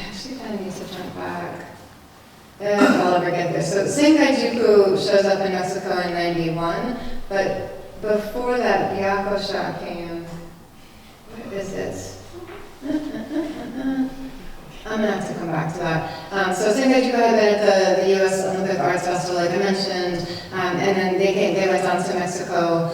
actually kind of need to jump back. If I'll ever get there. So Senkai-juku shows up in Mexico in 91, but before that, Byakusha came. Where is it? I'm going to have to come back to that. So Senkai-juku had been at the U.S. Olympic Arts Festival, like I mentioned, and then they went on to Mexico.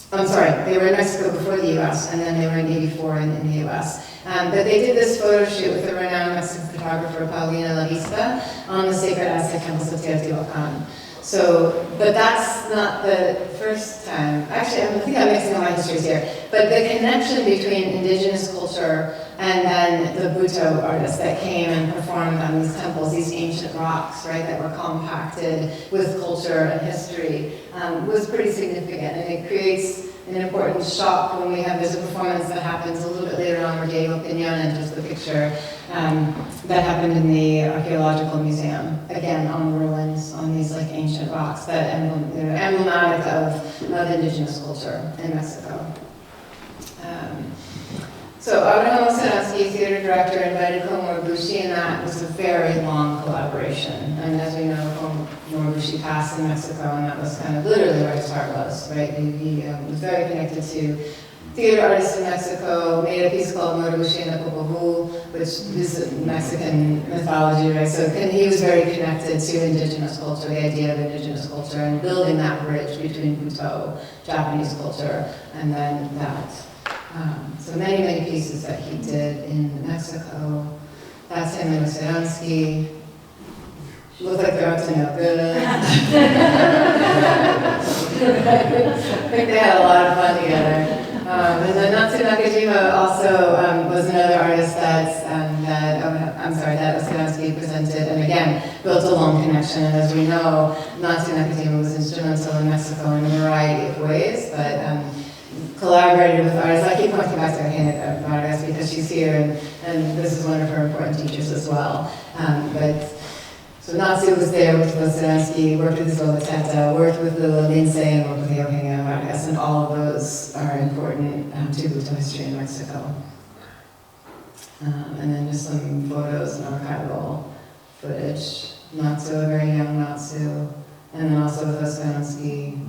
I'm sorry, they were in Mexico before the U.S., and then they were in 84 in the U.S. But they did this photo shoot with the renowned Mexican photographer Paulina La Vista on the sacred Aztec temples of Teotihuacan. So, but that's not the first time. Actually, I think I'm mixing all my histories here. But the connection between indigenous culture and then the Butoh artists that came and performed on these temples, these ancient rocks, right, that were compacted with culture and history, was pretty significant. And it creates an important shock when there's a performance that happens a little bit later on where Diego Piñon enters the picture, that happened in the Archaeological Museum, again on the ruins, on these like ancient rocks that emblematic of indigenous culture in Mexico. So Abraham Osadowski, theater director, invited Komuro Bushi, and that was a very long collaboration. And as we know, Komuro Bushi passed in Mexico, and that was kind of literally where his heart was, right? He was very connected to theater artists in Mexico, made a piece called Morobushi and the Popovu, which is Mexican mythology, right? So he was very connected to indigenous culture, the idea of indigenous culture, and building that bridge between Butoh, Japanese culture, and then that. So many, many pieces that he did in Mexico. That's him and Osadowski. Look like they're up to no good. I think they had a lot of fun together. And then Natsu Nakajima also was another artist that Osadowski presented, and again, built a long connection. And as we know, Natsu Nakajima was instrumental in Mexico in a variety of ways, but collaborated with artists. I keep pointing back to Eugenia Vargas because she's here, and this is one of her important teachers as well. So Natsu was there with Osadowski, worked with Isabel Bateta, worked with Lila Lindsay, and worked with Eugenia Vargas, and all of those are important to Butoh history in Mexico. And then just some photos and archival footage. Natsu, a very young Natsu, and then also with Osadowski.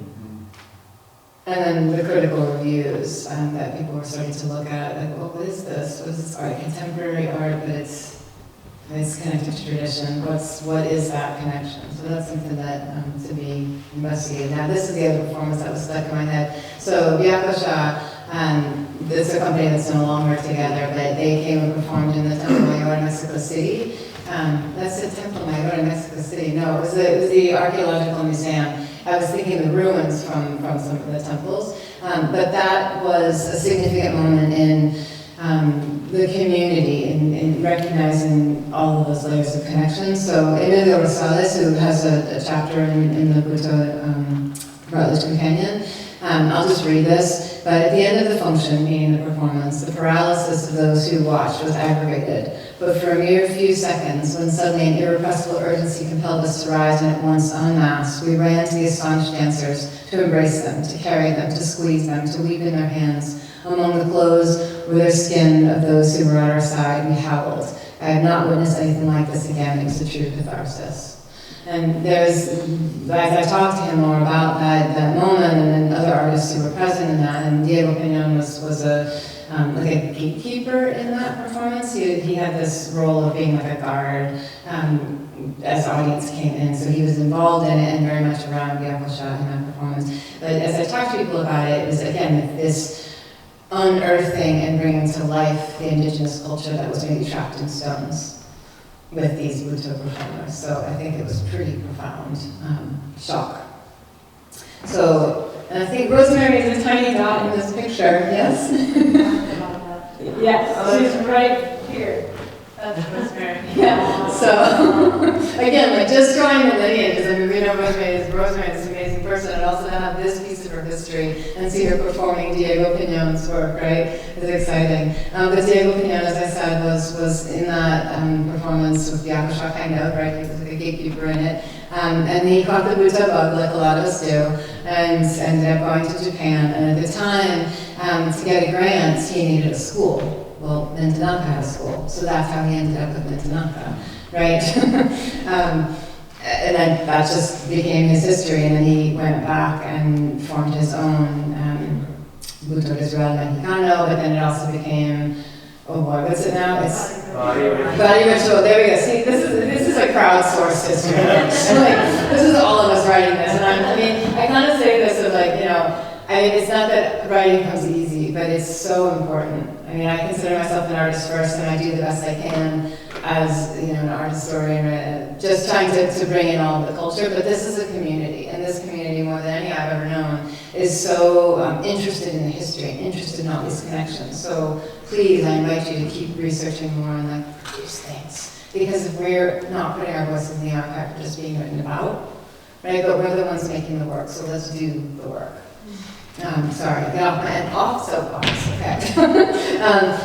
And then the critical reviews that people were starting to look at, like, well, what is this? What is this art? Contemporary art, but it's connected to tradition. What is that connection? So that's something that to be investigated. Now, this is the other performance that was stuck in my head. So Byakosha, this is a company that's no longer together, but they came and performed in the Templo Mayor in Mexico City. That's the Templo Mayor in Mexico City. No, it was the archaeological museum. I was thinking the ruins from some of the temples, but that was a significant moment in the community in recognizing all of those layers of connection. So Emilio Rosales, who has a chapter in the Butoh Routledge Companion, I'll just read this, but at the end of the function, meaning the performance, the paralysis of those who watched was aggravated. But for a mere few seconds, when suddenly an irrepressible urgency compelled us to rise and at once unmask, we ran to the astonished dancers to embrace them, to carry them, to squeeze them, to weep in their hands. Among the clothes or their skin of those who were at our side, we howled. I have not witnessed anything like this again. It was a true catharsis. And there's, as I talked to him more about that moment, and then other artists who were present in that, and Diego Piñon was a like a gatekeeper in that performance. He had this role of being like a guard as the audience came in, so he was involved in it and very much around Byakosha in that performance. But as I talked to people about it, it was again this unearthing and bringing to life the indigenous culture that was maybe trapped in stones with these Butoh performers. So I think it was pretty profound shock. So, and I think Rosemary is a tiny dot in this picture, yes? Yes, she's right here. That's Rosemary. Yeah, so, again, like just drawing the lineage, because I mean, we know Rosemary is this amazing person, and also to have this piece of her history and see her performing Diego Piñon's work, right, is exciting. But Diego Piñon, as I said, was in that performance with Byakosha, kind of, right, he was like a gatekeeper in it. And he caught the Butoh bug, like a lot of us do, and ended up going to Japan. And at the time, to get a grant, he needed a school. Well, Mintanaka had a school, so that's how he ended up with Mintanaka, right? And then that just became his history, and then he went back and formed his own Butoh Israel Mexicano, but then it also became, oh boy, what's it now? It's Body Ritual. There we go. See, this is a crowdsourced history. This is all of us writing this, and I mean, I kind of say this of like, you know, I mean, it's not that writing comes easy, but it's so important. I mean, I consider myself an artist first, and I do the best I can as, you know, an art historian, just trying to bring in all of the culture. But this is a community, and this community, more than any I've ever known, is so interested in the history and interested in all these connections. So please, I invite you to keep researching more on like these things, because if we're not putting our voices in the archive, we're just being written about, right? But we're the ones making the work, so let's do the work. Sorry, get off soapbox, okay.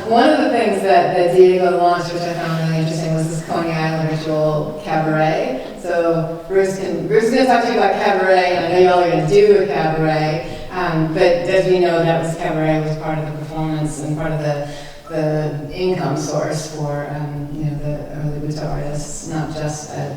One of the things that Diego launched, which I found really interesting, was this Coney Island Ritual Cabaret. So Bruce is going to talk to you about cabaret, and I know y'all are going to do a cabaret, but as we know, that was cabaret was part of the performance and part of the income source for you know, the early Butoh artists, not just at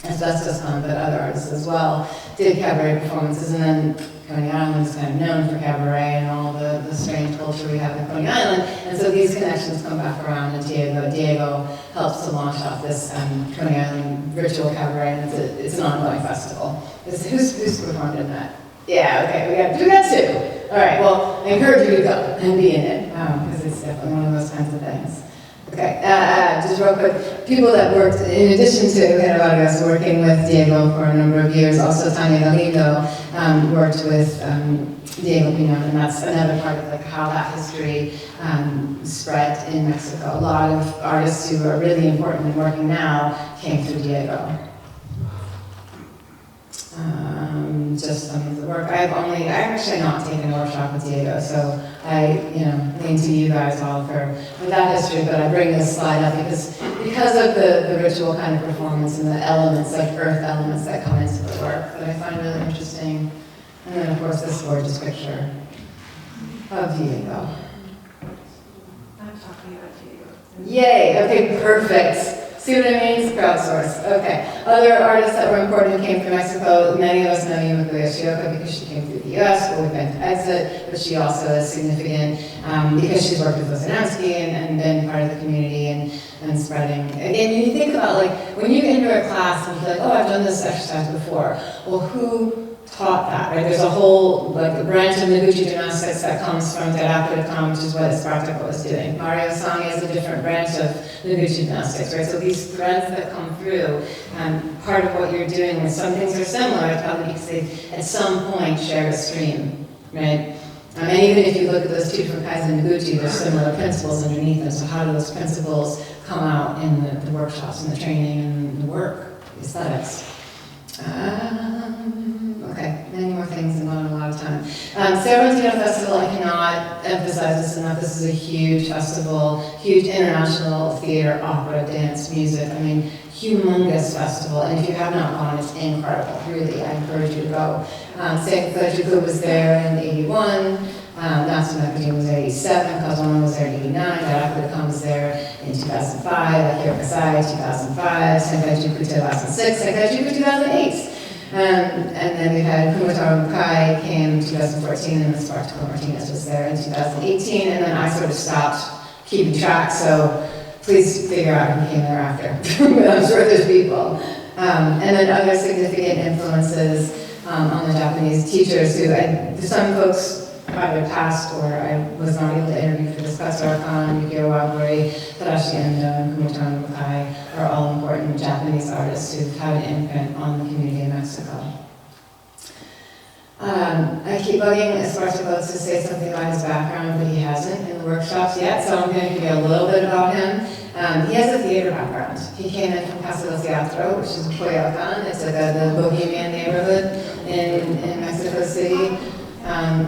Asbestos Con, but other artists as well, did cabaret performances, and then Coney Island is kind of known for cabaret and all the strange culture we have in Coney Island, and so these connections come back around, and Diego helps to launch off this Coney Island Ritual Cabaret, and it's an ongoing festival. Who's performed in that? Yeah, okay, we got two. All right, well, I encourage you to go and be in it, because it's definitely one of those kinds of things. Okay, just real quick, people that worked, in addition to Hannah Vargas working with Diego for a number of years, also Tanya Calomeneri worked with Diego Piñon, and that's another part of like how that history spread in Mexico. A lot of artists who are really important and working now came through Diego. Just some of the work. I've actually not taken a workshop with Diego, so I, lean to you guys all for that history, but I bring this slide up because of the ritual kind of performance and the elements, like earth elements that come into the work that I find really interesting. And then of course this gorgeous picture of Diego. I'm talking about Diego. Yay, okay, perfect. See what I mean? It's crowdsourced. Okay. Other artists that were important came from Mexico. Many of us know Yumiko Yoshioka because she came through the US, but we've been to Exit, but she also is significant because she's worked with Osanowski and been part of the community and spreading. And you think about, like, when you enter a class and you're like, oh, I've done this exercise before. Well, who taught that, right? There's a whole, like, a branch of Noguchi gymnastics that comes from Terakurakam, which is what Espartaco is doing. Mario Sangi is a different branch of Noguchi gymnastics, right? So these threads that come through, part of what you're doing, when some things are similar, it's probably because they, at some point, share a stream, right? And even if you look at those two different kinds of Noguchi, there's similar principles underneath them. So how do those principles come out in the workshops and the training and the work, the aesthetics? Okay, many more things and not a lot of time. Cervantino Festival, I cannot emphasize this enough. This is a huge festival, huge international theater, opera, dance, music. I mean, humongous festival. And if you have not gone, it's incredible. Really, I encourage you to go. Seikojuku was there in 81. Natsu Nakajima was there in 87. Kazuona was there in 89. Darakurakam was there in 2005. Akira Kasai, 2005. Senkaijuku 2006. Senkaijuku 2008. And then we had Kumotaro Mukai came in 2014, and then Spartaco Martinez was there in 2018, and then I sort of stopped keeping track, so please figure out who came there after. I'm sure there's people. And then other significant influences on the Japanese teachers who, some folks either passed or I was not able to interview for this class, Khan, Yukio Waburi, Tadashi Endo, and Kumotaro Mukai are all important Japanese artists who've had an imprint on the community in Mexico. I keep bugging Espartaco to say something about his background, but he hasn't in the workshops yet, so I'm going to give you a little bit about him. He has a theater background. He came in from Casa del Teatro, which is Coyoacan. It's like the Bohemian neighborhood in Mexico City.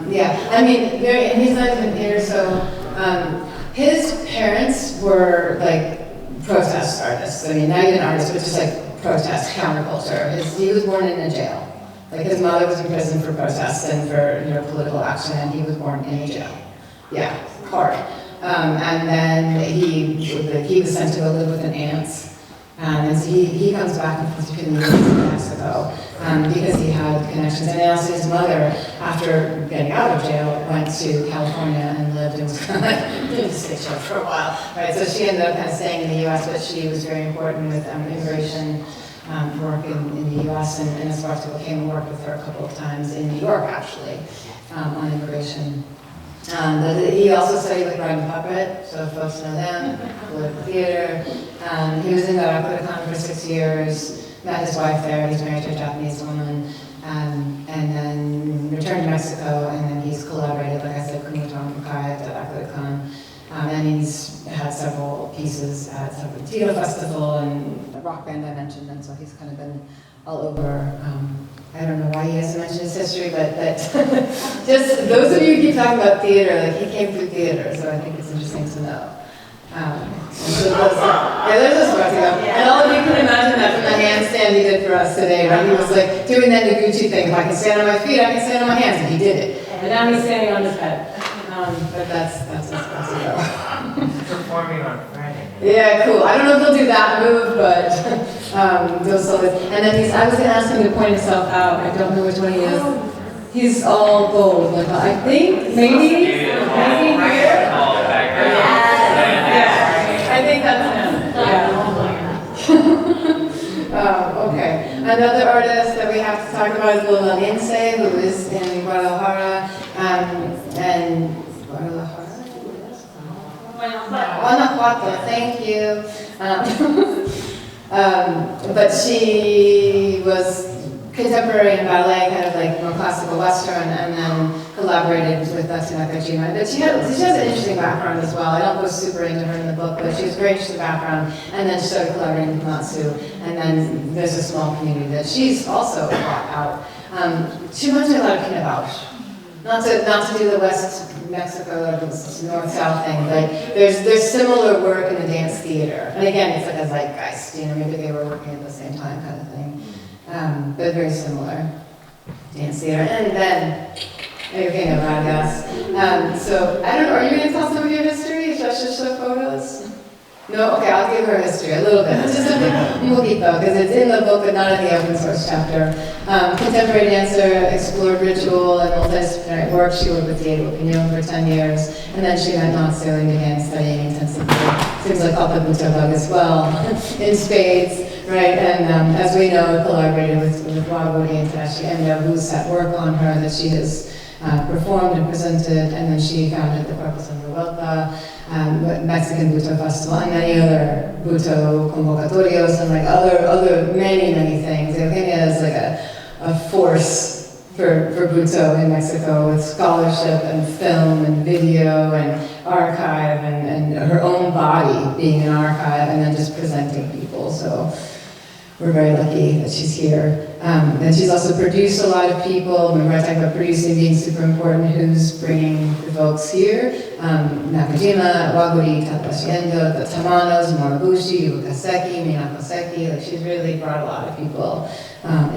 Yeah, I mean, and he's not even here, so his parents were like protest artists. I mean, not even artists, but just like protest, counterculture. He was born in a jail. Like his mother was in prison for protest and for political action, and he was born in a jail. Yeah, hard. And then he was sent to go live with an aunt. And so he comes back and forth between the US and Mexico because he had connections. And also his mother, after getting out of jail, went to California and lived and was kind of like, stay shut for a while. Right? So she ended up kind of staying in the US, but she was very important with immigration work in the US. And Espartaco came and worked with her a couple of times in New York, actually, on immigration. He also studied with Ryan Puppet, so folks know them, political theater. He was in Darakurakam for 6 years, met his wife there, he's married to a Japanese woman, and then returned to Mexico, and then he's collaborated, like I said, Kumotaro Mukai at Darakurakam, and he's had several pieces at Tito Festival and the rock band I mentioned, and so he's kind of been all over. I don't know why he hasn't mentioned his history, but just those of you who keep talking about theater, like he came through theater, so I think it's interesting to know. There's a Spartaco. And all of you can imagine that from the handstand he did for us today, right? He was like doing that Noguchi thing, if I can stand on my feet, I can stand on my hands, and he did it. And now he's standing on his head. But that's a Spartaco. Performing on Friday. Yeah, cool. I don't know if he'll do that move, but those sort of. And then I was going to ask him to point himself out. I don't know which one he is. He's all gold. Like, I think maybe here. Yeah. I think that's him. Yeah. Okay. Another artist that we have to talk about is Butoh America, who is in Guadalajara and Guadalajara. Guanajuato, thank you. But she was contemporary and ballet, kind of like more classical Western, and then collaborated with Natsu Nakajima. But she has an interesting background as well. I don't go super into her in the book, but she has a very interesting background. And then she started collaborating with Natsu, and then there's a small community that she's also brought out. She reminds me a lot of Pina Bausch. Not to do the West Mexico or the North-South thing, but there's similar work in the dance theater. And again, it's like a zeitgeist, maybe they were working at the same time kind of thing. But very similar dance theater. And then, okay, no, Vargas. So, I don't know, are you going to tell some of your history? Should I just show photos? No, okay, I'll give her a history, a little bit. It's just a poquito, because it's in the book, but not in the open source chapter. Contemporary dancer, explored ritual and multidisciplinary work. She worked with Diego Piñon for 10 years, and then she went Montessori and began studying intensively. Things like the Butoh bug as well, in spades, right? And as we know, collaborated with Waguri and Tadashi Endo, who set work on her that she has performed and presented, and then she founded the Corpus and Revuelta, Mexican Butoh Festival, and many other Butoh convocatorios, and like other many things. Eugenia is like a force for Butoh in Mexico, with scholarship and film and video and archive, and her own body being an archive, and then just presenting people. So we're very lucky that she's here. And she's also produced a lot of people. Remember I talked about producing being super important, who's bringing the folks here. Nakajima, Waguri, Tadashi Endo, the Tamanos, Monobushi, Ukaseki, Minako Seki. Like, she's really brought a lot of people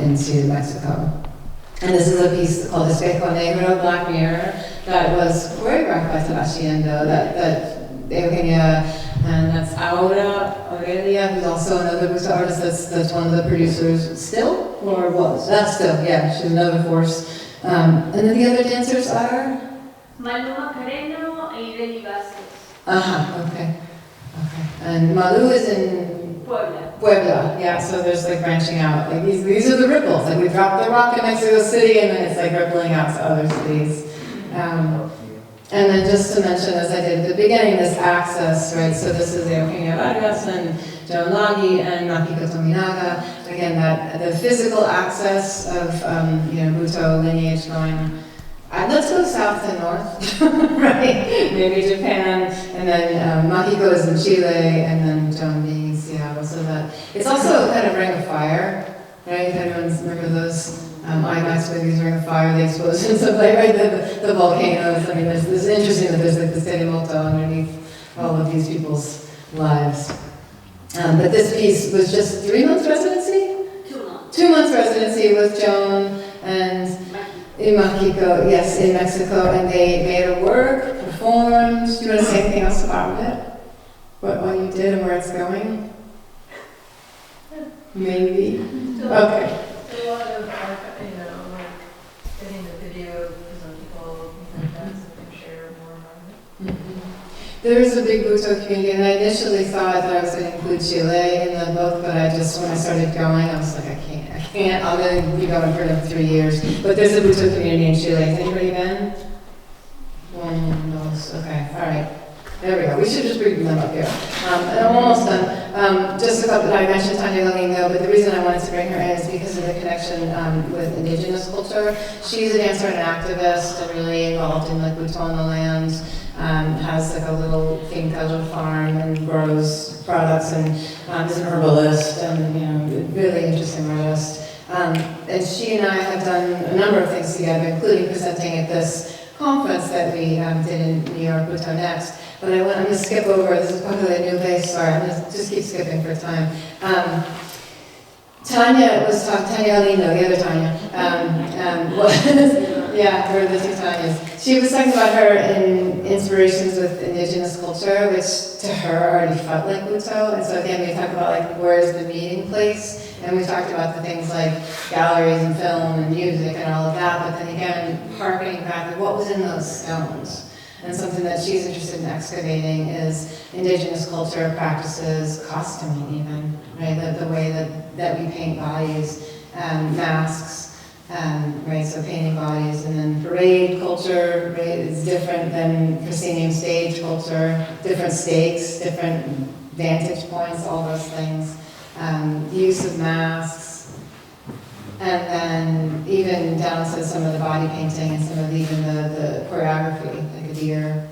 into Mexico. And this is a piece called Espejo Negro, Black Mirror, that was choreographed by Tadashi Endo, that Eugenia, and that's Aurelia, who's also another Butoh artist, that's one of the producers still, or was? That's still, yeah, she's another force. And then the other dancers are? Maluma Carreno and Ireli Vasquez. Okay. And Malu is in Puebla, yeah, so there's like branching out. Like these are the ripples, like we dropped the rock in Mexico City and then it's like rippling out to other cities. And then just to mention, as I did at the beginning, this access, right? So this is Eugenia Vargas and Joan Lagi and Makiko Tominaga. Again, that the physical access of Butoh lineage going. Let's go south to north, right? Maybe Japan, and then Makiko is in Chile, and then Joan being in Seattle. So that it's also kind of Ring of Fire, right? If anyone's remember those. IMAX movies, Ring of Fire, the explosions of like, right, the volcanoes. I mean, it's interesting that there's like this terremoto underneath all of these people's lives. But this piece was just 3 months residency? 2 months. 2 months residency with Joan and in Mexico, yes, in Mexico, and they made it work, performed. Do you want to say anything else about it? What you did and where it's going? Maybe? Okay. A lot of, like getting the video to some people, things like that, so they can share more about it. There is a big Butoh community, and I initially thought that I was going to include Chile in the book, but when I started going, I was like, I can't, I'm going to be going for another 3 years. But there's a Butoh community in Chile. Has anybody been? One knows. Okay, all right. There we go. We should just bring them up here. And I'm almost done. Just a couple, I mentioned Tanya Calomeneri, but the reason I wanted to bring her in is because of the connection with indigenous culture. She's a dancer and an activist and really involved in like Butoh on the land. Has like a little finca, little farm, and grows products, and is an herbalist, and really interesting artist. And she and I have done a number of things together, including presenting at this conference that we did in New York, Butoh Next. But I'm going to skip over, this is probably a new base, sorry, I'm going to just keep skipping for time. Tanya was talking, Tanya Lindo, the other Tanya, we're the two Tanyas. She was talking about her inspirations with indigenous culture, which to her already felt like Butoh. And so again, we talked about like where's the meeting place, and we talked about the things like galleries and film and music and all of that. But then again, harkening back to what was in those stones. And something that she's interested in excavating is indigenous culture practices, costuming even, right? The way that we paint bodies, masks, right? So painting bodies, and then parade culture, right, is different than proscenium stage culture, different stakes, different vantage points, all those things. Use of masks, and then even down to some of the body painting and some of even the choreography, like a deer.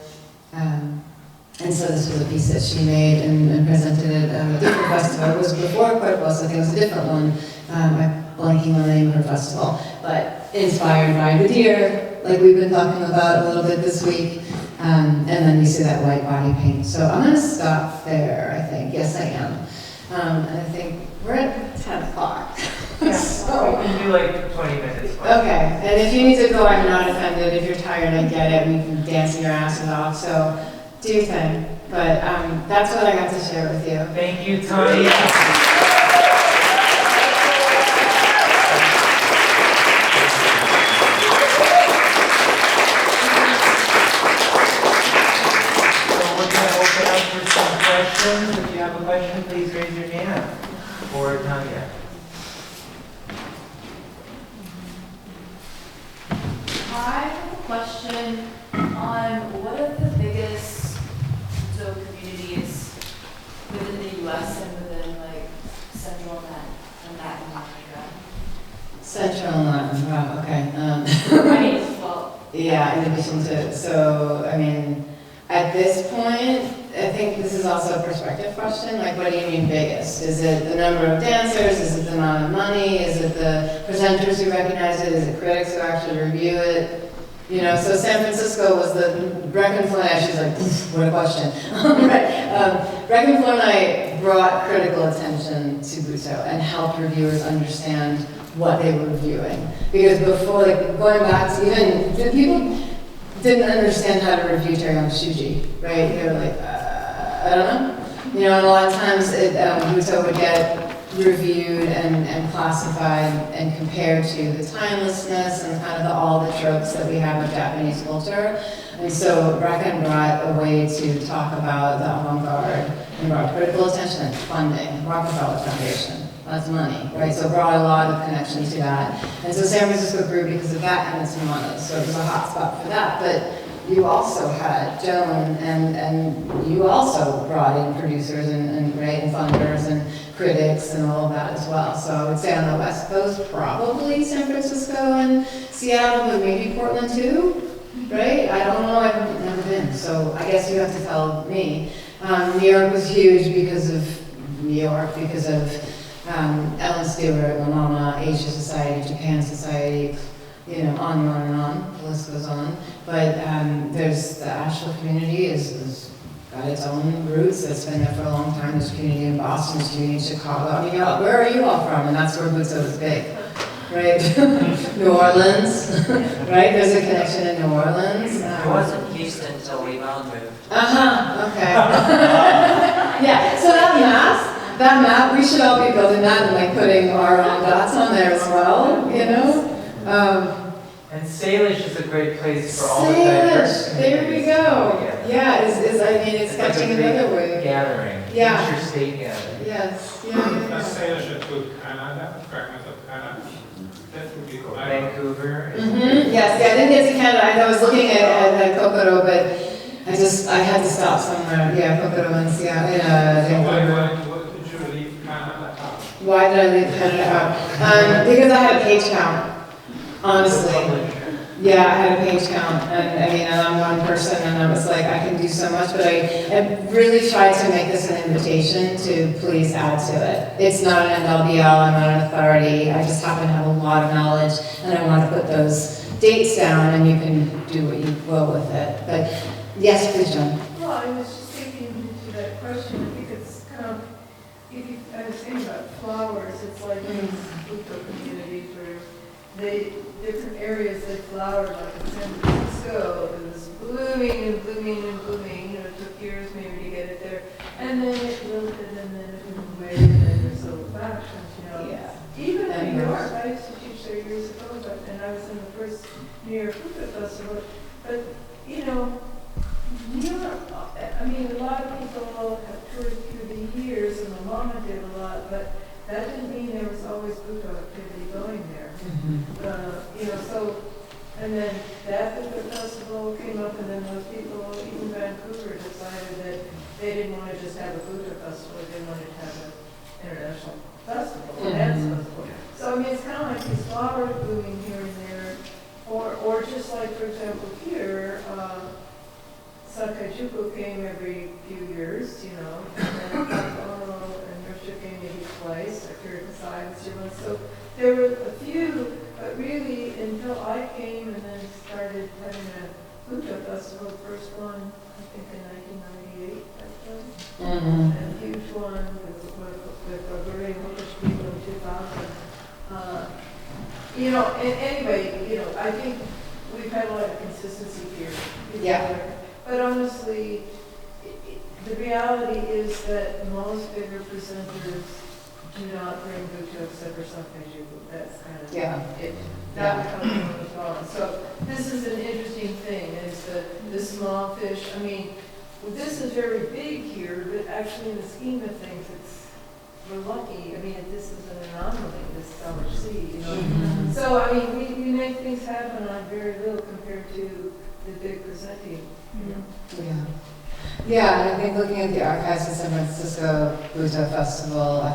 And so this was a piece that she made and presented at a different festival. It was before Cuerpos, I think it was a different one. I'm blanking on the name of her festival, but inspired by the deer, like we've been talking about a little bit this week. And then you see that white body paint. So I'm going to stop there, I think. Yes, I am. And I think we're at 10 o'clock. Yeah, So, we can do like 20 minutes. okay, and if you need to go, I'm not offended. If you're tired, I get it. We've been dancing your asses off, so do your thing. But that's what I got to share with you. Thank you, Tanya. Questions? If you have a question, please raise your hand for Tanya. I have a question on what are the biggest Butoh communities within the U.S. and within like Central and Latin America? Central and Latin, wow, okay. I mean, well, Yeah, in addition to, so, I mean, at this point, I think this is also a perspective question, like what do you mean biggest? Is it the number of dancers? Is it the amount of money? Is it the presenters who recognize it? Is it critics who actually review it? You know, so San Francisco was the, Breck and Flynn, she's like, what a question. Right. Breck and Flynn brought critical attention to Butoh and helped reviewers understand what they were reviewing. Because before, like going back to even, people didn't understand how to review Teriyama Shuji, right? They were like, I don't know. You know, and a lot of times Butoh would get reviewed and classified and compared to the timelessness and kind of all the tropes that we have of Japanese culture. And so Bracken brought a way to talk about the avant-garde and brought critical attention and funding, Rockefeller Foundation. That's money, right? So it brought a lot of connection to that. And so San Francisco grew because of that and its monos. So it was a hot spot for that. But you also had Joan and you also brought in producers and funders and critics and all of that as well. So I would say on the West Coast, probably San Francisco and Seattle, but maybe Portland too, right? I don't know, I've never been. So I guess you have to tell me. New York was huge because of New York, because of Ellen Stewart, La Mama, Asia Society, Japan Society, you know, on and on and on, the list goes on. But there's the Asheville community is got its own roots, that's been there for a long time. There's a community in Boston, there's a community in Chicago. I mean, where are you all from? And that's where Butoh is big, right? New Orleans, right? There's a connection in New Orleans. It wasn't Houston until we all moved. Okay. Yeah, so that map, we should all be building that and like putting our own dots on there as well, you know? And Salish is a great place for all the Salish, diverse there we communities go. to come together. Yeah, I mean, it's Like a catching big another way. gathering, Yeah. interstate gathering. Yes, yeah. Salish to Canada, fragment of Canada. That would be cool. Vancouver. Yes, I didn't get to Canada. I was looking at Kokoto, but I had to stop somewhere. Yeah, Kokoto and Seattle. Why did you leave Canada out? Why did I leave Canada out? Because I had a page count. Honestly. Yeah, I had a page count, and I mean, I'm one person, and I was like, I can do so much, but I really tried to make this an invitation to please add to it. It's not an end-all be-all, I'm not an authority, I just happen to have a lot of knowledge, and I want to put those dates down, and you can do what you will with it. But yes, please, John. Well, I was just thinking to that question, I think it's kind of, I was thinking about flowers, it's like these Butoh communities where different areas that flowered, like in San Francisco, it was blooming and blooming and blooming, you know, it took years maybe to get it there, and then it wilted and then it went away, and then there's little factions, you know. Yeah. Even in New York, I used to teach there years ago, and I was in the first New York Butoh Festival, but, you know, New York, I mean, a lot of people have toured through the years, and my mama did a lot, but that didn't mean there was always Butoh activity going there. You know, so, and then that Butoh Festival came up, and then those people, even Vancouver, decided that they didn't want to just have a Butoh Festival, they wanted to have an international festival, a dance festival. So, I mean, it's kind of like these flowers blooming here and there, or just like, for example, here, Sakajuku came every few years, you know, and then and Russia came maybe twice, a period of silence, you know, so there were a few, but really until I came and then started having a Butoh Festival, the first one, I think in 1998, and a huge one with Bavarian Hookish people in 2000. You know, and anyway, you know, I think we've had a lot of consistency here. Yeah. But honestly, the reality is that most bigger presenters do not bring Butoh except for something you, that's kind of. Yeah. That becomes one as well. So this is an interesting thing, is the small fish, I mean, this is very big here, but actually in the scheme of things, we're lucky. I mean, this is an anomaly, this Salish Sea, you know. Mhm. So, I mean, we make things happen on very little compared to the big presenting, you know. Yeah. Yeah, and I think looking at the archives of San Francisco Butoh Festival, I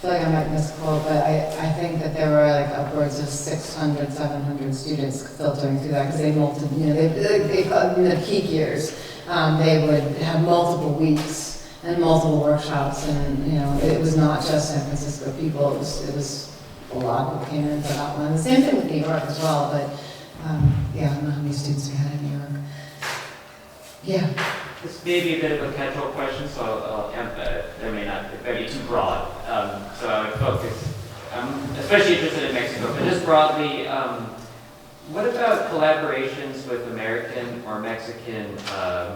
feel like I might misquote, but I think that there were like upwards of 600, 700 students filtering through that, because they in the peak years, they would have multiple weeks and multiple workshops, and it was not just San Francisco people, it was a lot of people came in for that one. The same thing with New York as well, but yeah, I don't know how many students we had in New York. Yeah. This may be a bit of a catch-all question, so I may not, it may be too broad. So I would focus, I'm especially interested in Mexico, but just broadly, what about collaborations with American or Mexican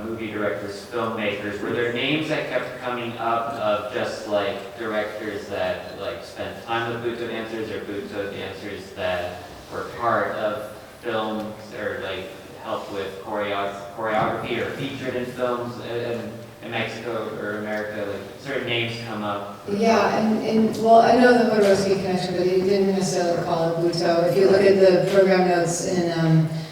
movie directors, filmmakers? Were there names that kept coming up of just like directors that like spent time with Butoh dancers, or Butoh dancers that were part of films, or like helped with choreography or featured in films in Mexico or America? Like certain names come up. Yeah, and well, I know the Jodorowsky connection, but he didn't necessarily call it Butoh. If you look at the program notes in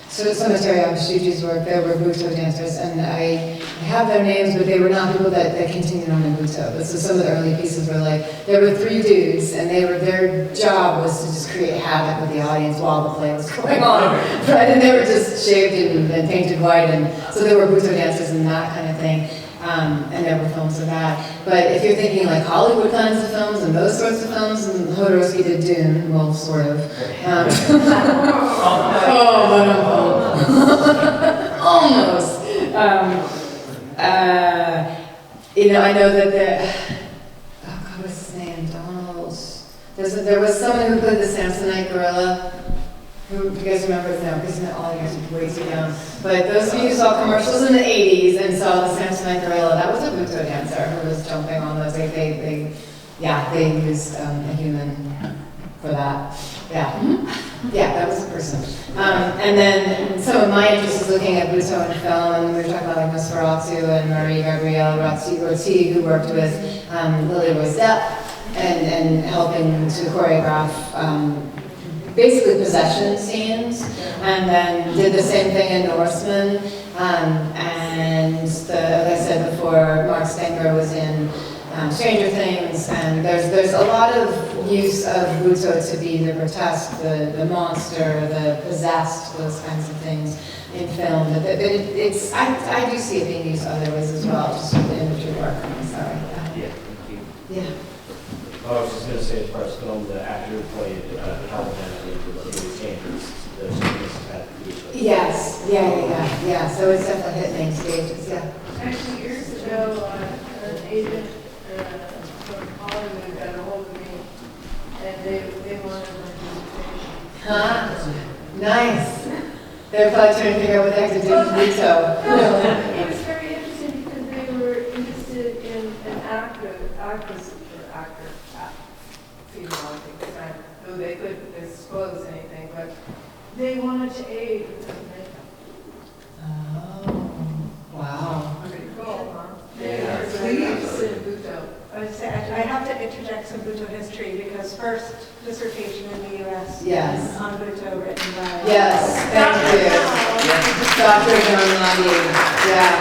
Cemetery of Shuji's work, there were Butoh dancers, and I have their names, but they were not people that continued on in Butoh. But so some of the early pieces were like, there were 3 dudes, and their job was to just create havoc with the audience while the play was going on. Right? And they were just shaved and painted white, and so there were Butoh dancers and that kind of thing. And there were films of that. But if you're thinking like Hollywood kinds of films and those sorts of films, and Jodorowsky did Dune, well, sort of. Almost. I know that what's his name? Donald. There was someone who played the Samsonite gorilla. Who, do you guys remember? No, because all you guys are way too young. But those of you who saw commercials in the 80s and saw the Samsonite gorilla, that was a Butoh dancer who was jumping on those. They used a human for that. Yeah. Yeah, that was a person. And then some of my interest is looking at Butoh in film, and we were talking about like Nosferatu and Marie Gabrielle Roti, who worked with Lily Rose Depp and helping to choreograph basically possession scenes, and then did the same thing in Norseman. And as I said before, Mark Stenger was in Stranger Things, and there's a lot of use of Butoh to be the grotesque, the monster, the possessed, those kinds of things in film. But I do see it being used other ways as well, just with the imagery work. I'm sorry. Yeah, thank you. Yeah. I was just going to say, as far as film, the actor who played Calomeneri in Chambers, the students had Butoh. Yes, yeah. So it's definitely hit main stages, yeah. Actually, years ago, an agent from Hollywood got a hold of me, and they wanted my presentation. Huh? Nice. They're probably trying to figure out what the heck to do with Butoh. It was very interesting because they were interested in an actress, female, I think, though they couldn't disclose anything, but they wanted to aid with the makeup. Oh, wow. Pretty cool, huh? They're really interested in Butoh. I have to interject some Butoh history because first dissertation in the U.S. Yes. on Butoh written by Yes, thank you. Dr. Nonagi. Yeah.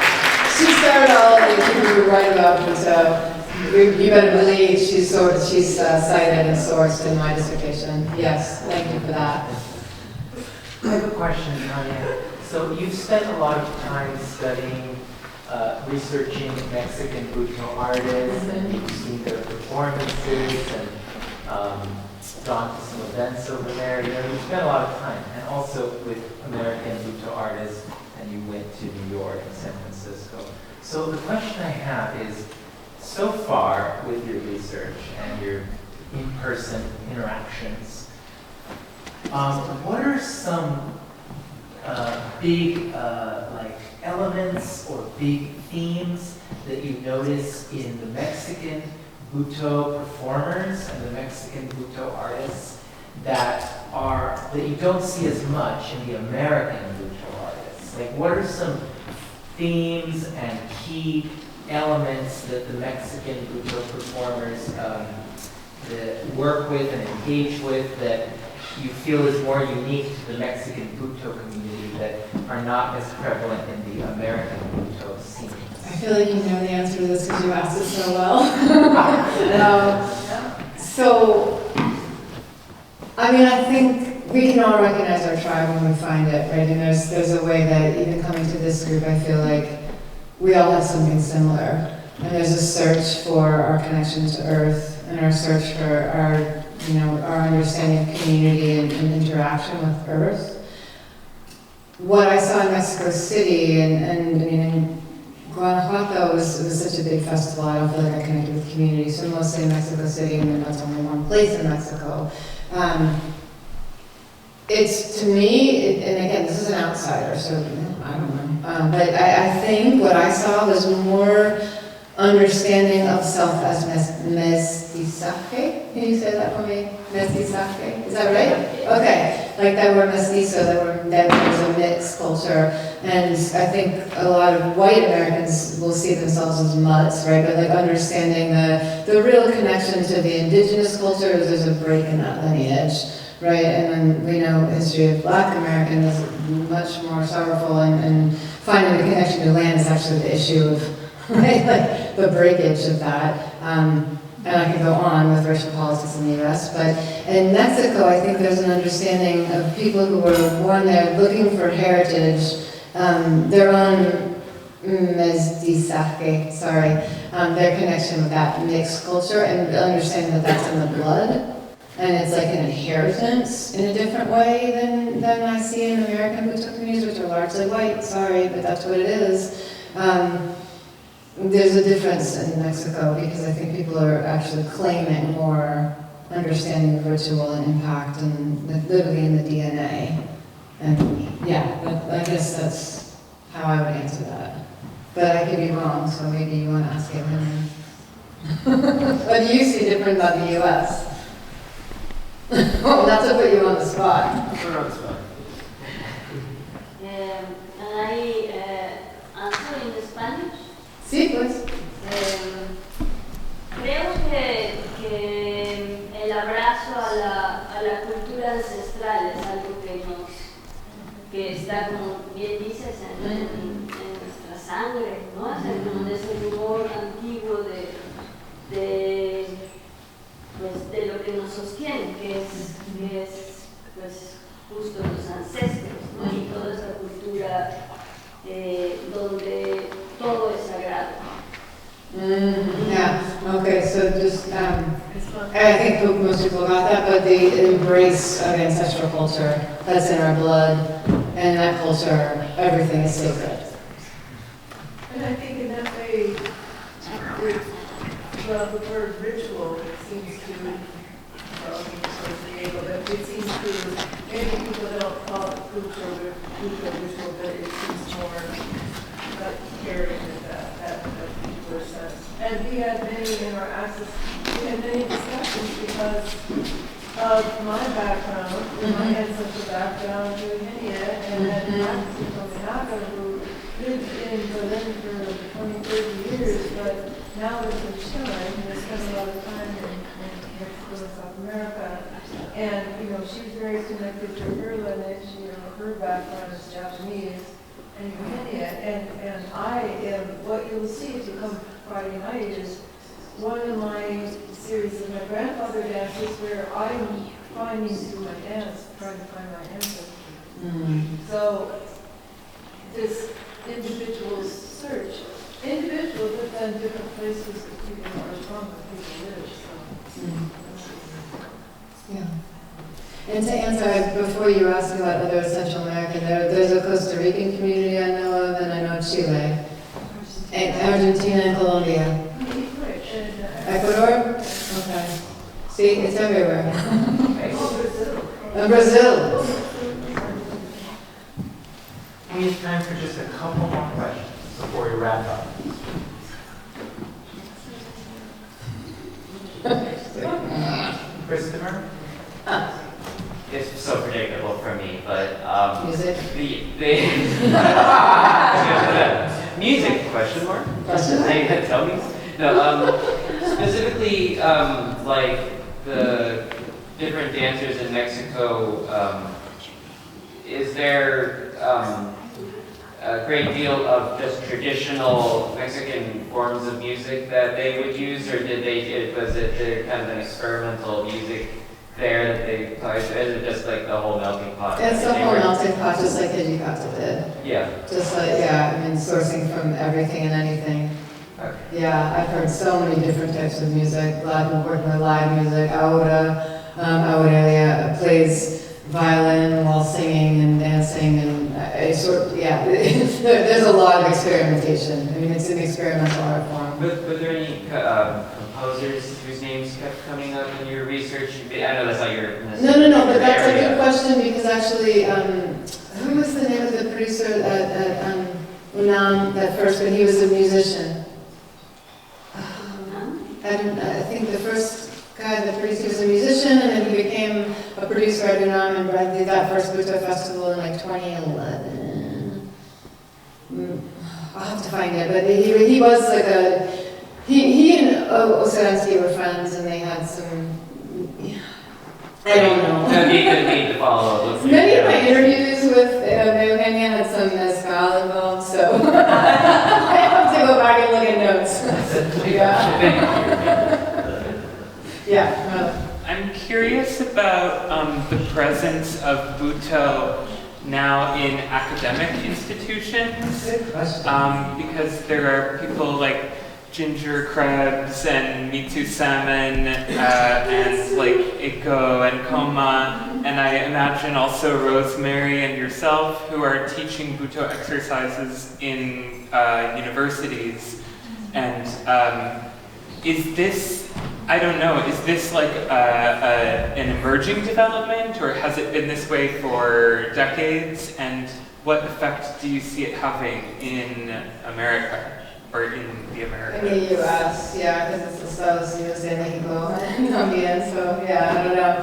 She started all the people who write about Butoh. You better believe she's cited and sourced in my dissertation. Yes, thank you for that. I have a question, Tanya. So you've spent a lot of time studying, researching Mexican Butoh artists, and you've seen their performances and gone to some events over there. You've spent a lot of time, and also with American Butoh artists, and you went to New York and San Francisco. So the question I have is, so far with your research and your in-person interactions, what are some big like elements or big themes that you notice in the Mexican Butoh performers and the Mexican Butoh artists that you don't see as much in the American Butoh artists? Like, what are some themes and key elements that the Mexican Butoh performers that work with and engage with that you feel is more unique to the Mexican Butoh community that are not as prevalent in the American Butoh scene? I feel like you know the answer to this because you asked it so well. I think we can all recognize our tribe when we find it, right? And there's a way that even coming to this group, I feel like we all have something similar. And there's a search for our connection to Earth and our search for our understanding of community and interaction with Earth. What I saw in Mexico City and in Guanajuato was such a big festival. I don't feel like I connected with community, so mostly in Mexico City, and that's only one place in Mexico. It's, to me, and again, this is an outsider, so I don't know. But I think what I saw was more understanding of self as mestizaje. Can you say that for me? Mestizaje? Is that right? Okay. Like that word mestizo, that was a mixed culture. And I think a lot of white Americans will see themselves as mutts, right? But like understanding the real connection to the indigenous culture, there's a break in that lineage. Right, and then we know history of Black Americans is much more sorrowful, and finding the connection to land is actually the issue of, right, like the breakage of that. And I can go on with racial politics in the US, but in Mexico, I think there's an understanding of people who were born there looking for heritage, their own mestizaje, their connection with that mixed culture, and understanding that that's in the blood. And it's like an inheritance in a different way than I see in American Butoh communities, which are largely white, but that's what it is. There's a difference in Mexico because I think people are actually claiming more understanding of ritual and impact and literally in the DNA. And yeah, I guess that's how I would answer that. But I could be wrong, so maybe you want to ask him. What do you see different about the US? Oh, not to put you on the spot. Put her on the spot. I answer in Spanish. Sí, pues. Creo que el abrazo a la cultura ancestral es algo que está, como bien dices, en nuestra sangre, ¿no? Es como de ese rumor antiguo de lo que nos sostiene, que es pues, justo los ancestros, ¿no? Y toda esa cultura donde todo es sagrado. Yeah, okay, so just, I think most people got that, but the embrace of ancestral culture, that's in our blood, and that culture, everything is sacred. And I think in that way, the word ritual seems to, it seems to, maybe people don't call it ritual, but it seems more carrying that particular sense. And we had many discussions because of my background, my ancestral background in India, and then Maxi Tominaga, who lived in Berlin for 20, 30 years, but now lives in Chile, and has spent a lot of time in Mexico and South America. And, she's very connected to her lineage, her background is Japanese and India. And I am, what you'll see if you come Friday night is one of my series of my grandfather dances where I'm finding through my dance, trying to find my ancestry. So this individual search, individual, but then different places that people are from, that people live. So. Yeah. And to answer, before you ask about other Central American, there's a Costa Rican community I know of, and I know Chile, and Argentina and Colombia. Ecuador? Okay. See, it's everywhere. And Brazil. We have time for just a couple more questions before we wrap up. it's so predictable for me, but Music? Music, question mark? Tell me. No, specifically, like the different dancers in Mexico, is there a great deal of just traditional Mexican forms of music that they would use, or was it kind of an experimental music there that they played? Is it just like the whole melting pot? It's the whole melting pot, just like Hijikata did. Yeah. Just like, yeah, I mean, sourcing from everything and anything. Okay. Yeah, I've heard so many different types of music. Working with live music. Aurelia plays violin while singing and dancing, and there's a lot of experimentation. I mean, it's an experimental art form. Were there any composers whose names kept coming up in your research? I know that's not your... No, but that's a good question, because actually, who was the name of the producer at UNAM that first, when he was a musician? I think the first guy that produced, he was a musician, and then he became a producer at UNAM and did that first Butoh festival in like 2011. I'll have to find it, but he was like he and Oseransky were friends, and they had some, I don't know. That'd be to follow up. Many of my interviews with Eugenia had some mezcal involved, so I have to go back and look at notes. Yeah. I'm curious about the presence of Butoh now in academic institutions. Good question. Because there are people like Ginger Krebs and Mitsu Salmon and like Iko and Koma, and I imagine also Rosemary and yourself, who are teaching Butoh exercises in universities. And is this, I don't know, is this like an emerging development, or has it been this way for decades? And what effect do you see it having in America, or in the Americas? In the U.S., yeah, because it's Estados Unidos de Mexico también, so yeah, I don't know.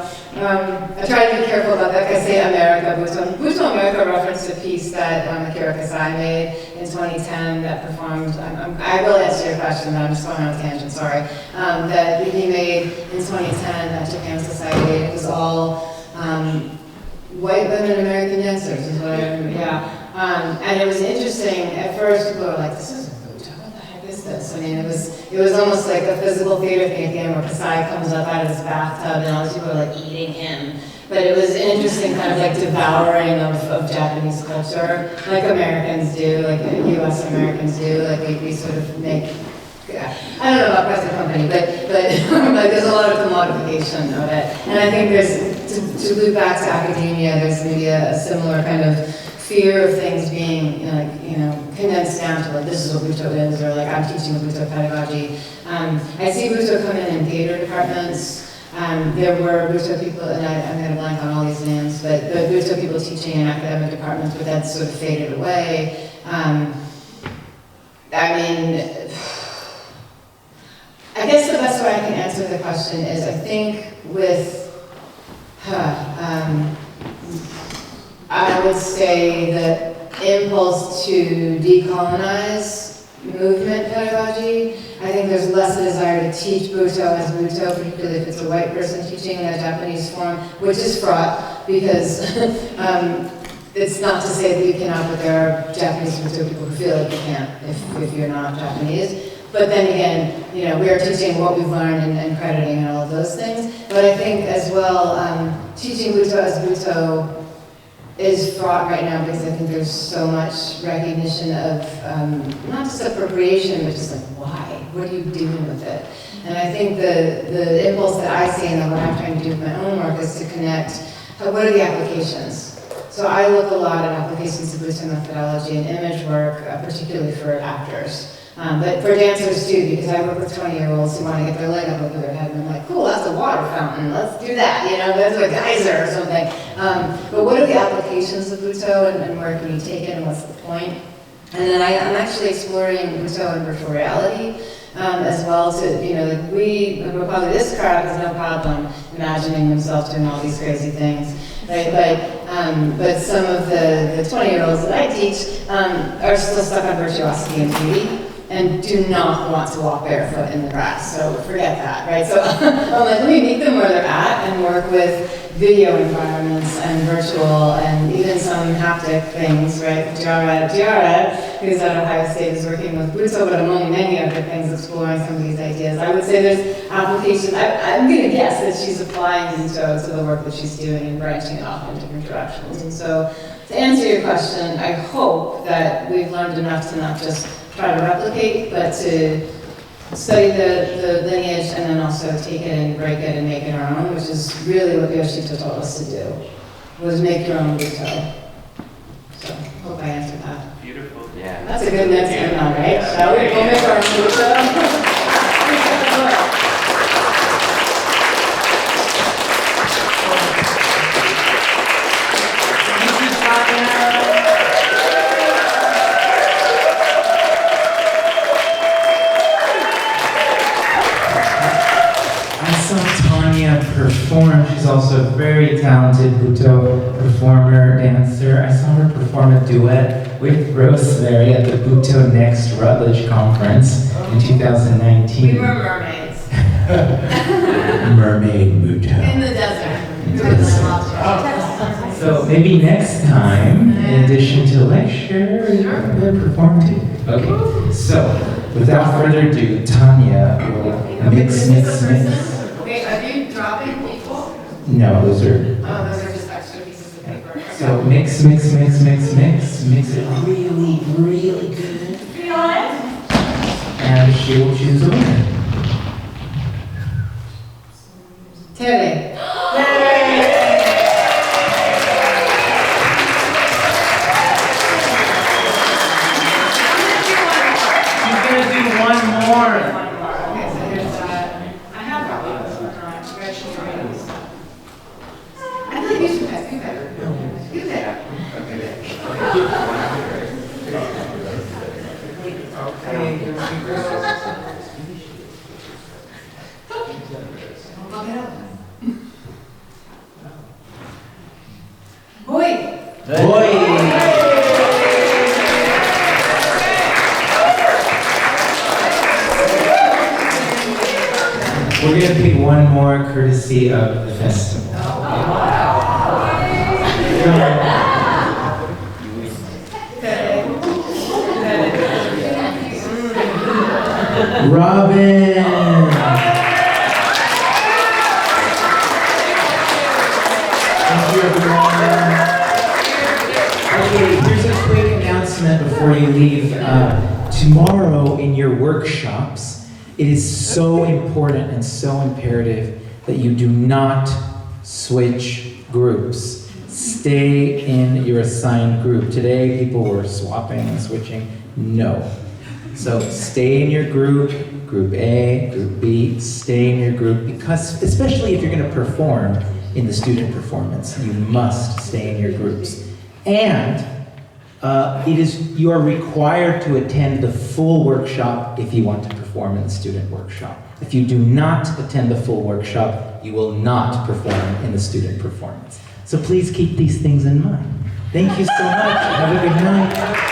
I try to be careful about that, because I say America, Butoh America referenced a piece that Akira Kasai made in 2010 that performed, I will answer your question, but I'm just going on a tangent, sorry, that he made in 2010 at Japan Society. It was all white women American dancers, is what I remember, yeah. And it was interesting, at first people were like, this isn't Butoh, what the heck is this? I mean, it was almost like a physical theater thing at the end where Kasai comes up out of his bathtub and all these people are like eating him. But it was an interesting kind of like devouring of Japanese culture, like Americans do, like US Americans do, like we sort of make, I don't know about present company, but like there's a lot of commodification of it. And I think there's, to loop back to academia, there's maybe a similar kind of fear of things being condensed down to like, this is what Butoh is, or like I'm teaching a Butoh pedagogy. I see Butoh come in theater departments. There were Butoh people, and I'm going to blank on all these names, but the Butoh people teaching in academic departments, but that's sort of faded away. I mean, I guess the best way I can answer the question is I think with, I would say the impulse to decolonize movement pedagogy, I think there's less a desire to teach Butoh as Butoh, particularly if it's a white person teaching in a Japanese form, which is fraught because it's not to say that you cannot, but there are Japanese Butoh people who feel like you can't if you're not Japanese. But then again, we are teaching what we've learned and crediting and all of those things. But I think as well, teaching Butoh as Butoh is fraught right now because I think there's so much recognition of not just appropriation, but just like, why? What are you doing with it? And I think the impulse that I see and what I'm trying to do with my own work is to connect, what are the applications? So I look a lot at applications of Butoh methodology and image work, particularly for actors. But for dancers too, because I work with 20-year-olds who want to get their leg up over their head, and I'm like, cool, that's a water fountain, let's do that, that's a geyser or something. But what are the applications of Butoh, and where can you take it, and what's the point? And then I'm actually exploring Butoh in virtual reality, as well to, you know, like we're probably, this crowd has no problem imagining themselves doing all these crazy things, right? But some of the 20-year-olds that I teach are still stuck on virtuosity and beauty and do not want to walk barefoot in the grass, so forget that, right? So I'm like, let me meet them where they're at and work with video environments and virtual and even some haptic things, right? Giara, who's at Ohio State, is working with Butoh, but among many other things, exploring some of these ideas. I would say there's applications, I'm going to guess that she's applying Butoh to the work that she's doing and branching it off in different directions. And so, to answer your question, I hope that we've learned enough to not just try to replicate, but to study the lineage and then also take it and break it and make it our own, which is really what Yoshito told us to do, was make your own Butoh. So, hope I answered that. Beautiful. Yeah. That's a good next thing now, right? Shall we go make our own Butoh? Perform. She's also a very talented Butoh performer, dancer. I saw her perform a duet with Rosemary at the Butoh Next Rutledge Conference in 2019. We were mermaids. Mermaid Butoh. In the desert. So maybe next time, in addition to lecture, you'll perform too. Okay, so without further ado, Tanya will mix. Wait, are you dropping people? No, those are. Oh, those are just extra pieces of paper. So mix it really, really good. And she will choose a winner. Tere. She's gonna do one more. Okay, so here's I have problems. I feel like you should pick. You pick. You pick. We're going to pick one more courtesy of the festival. Robin! Thank you, everyone. Okay, here's a quick announcement before you leave. Tomorrow in your workshops, it is so important and so imperative that you do not switch groups. Stay in your assigned group. Today, people were swapping and switching. No. So stay in your group, group A, group B, stay in your group, because especially if you're going to perform in the student performance, you must stay in your groups. And you are required to attend the full workshop if you want to perform in the student workshop. If you do not attend the full workshop, you will not perform in the student performance. So please keep these things in mind. Thank you so much. Have a good night.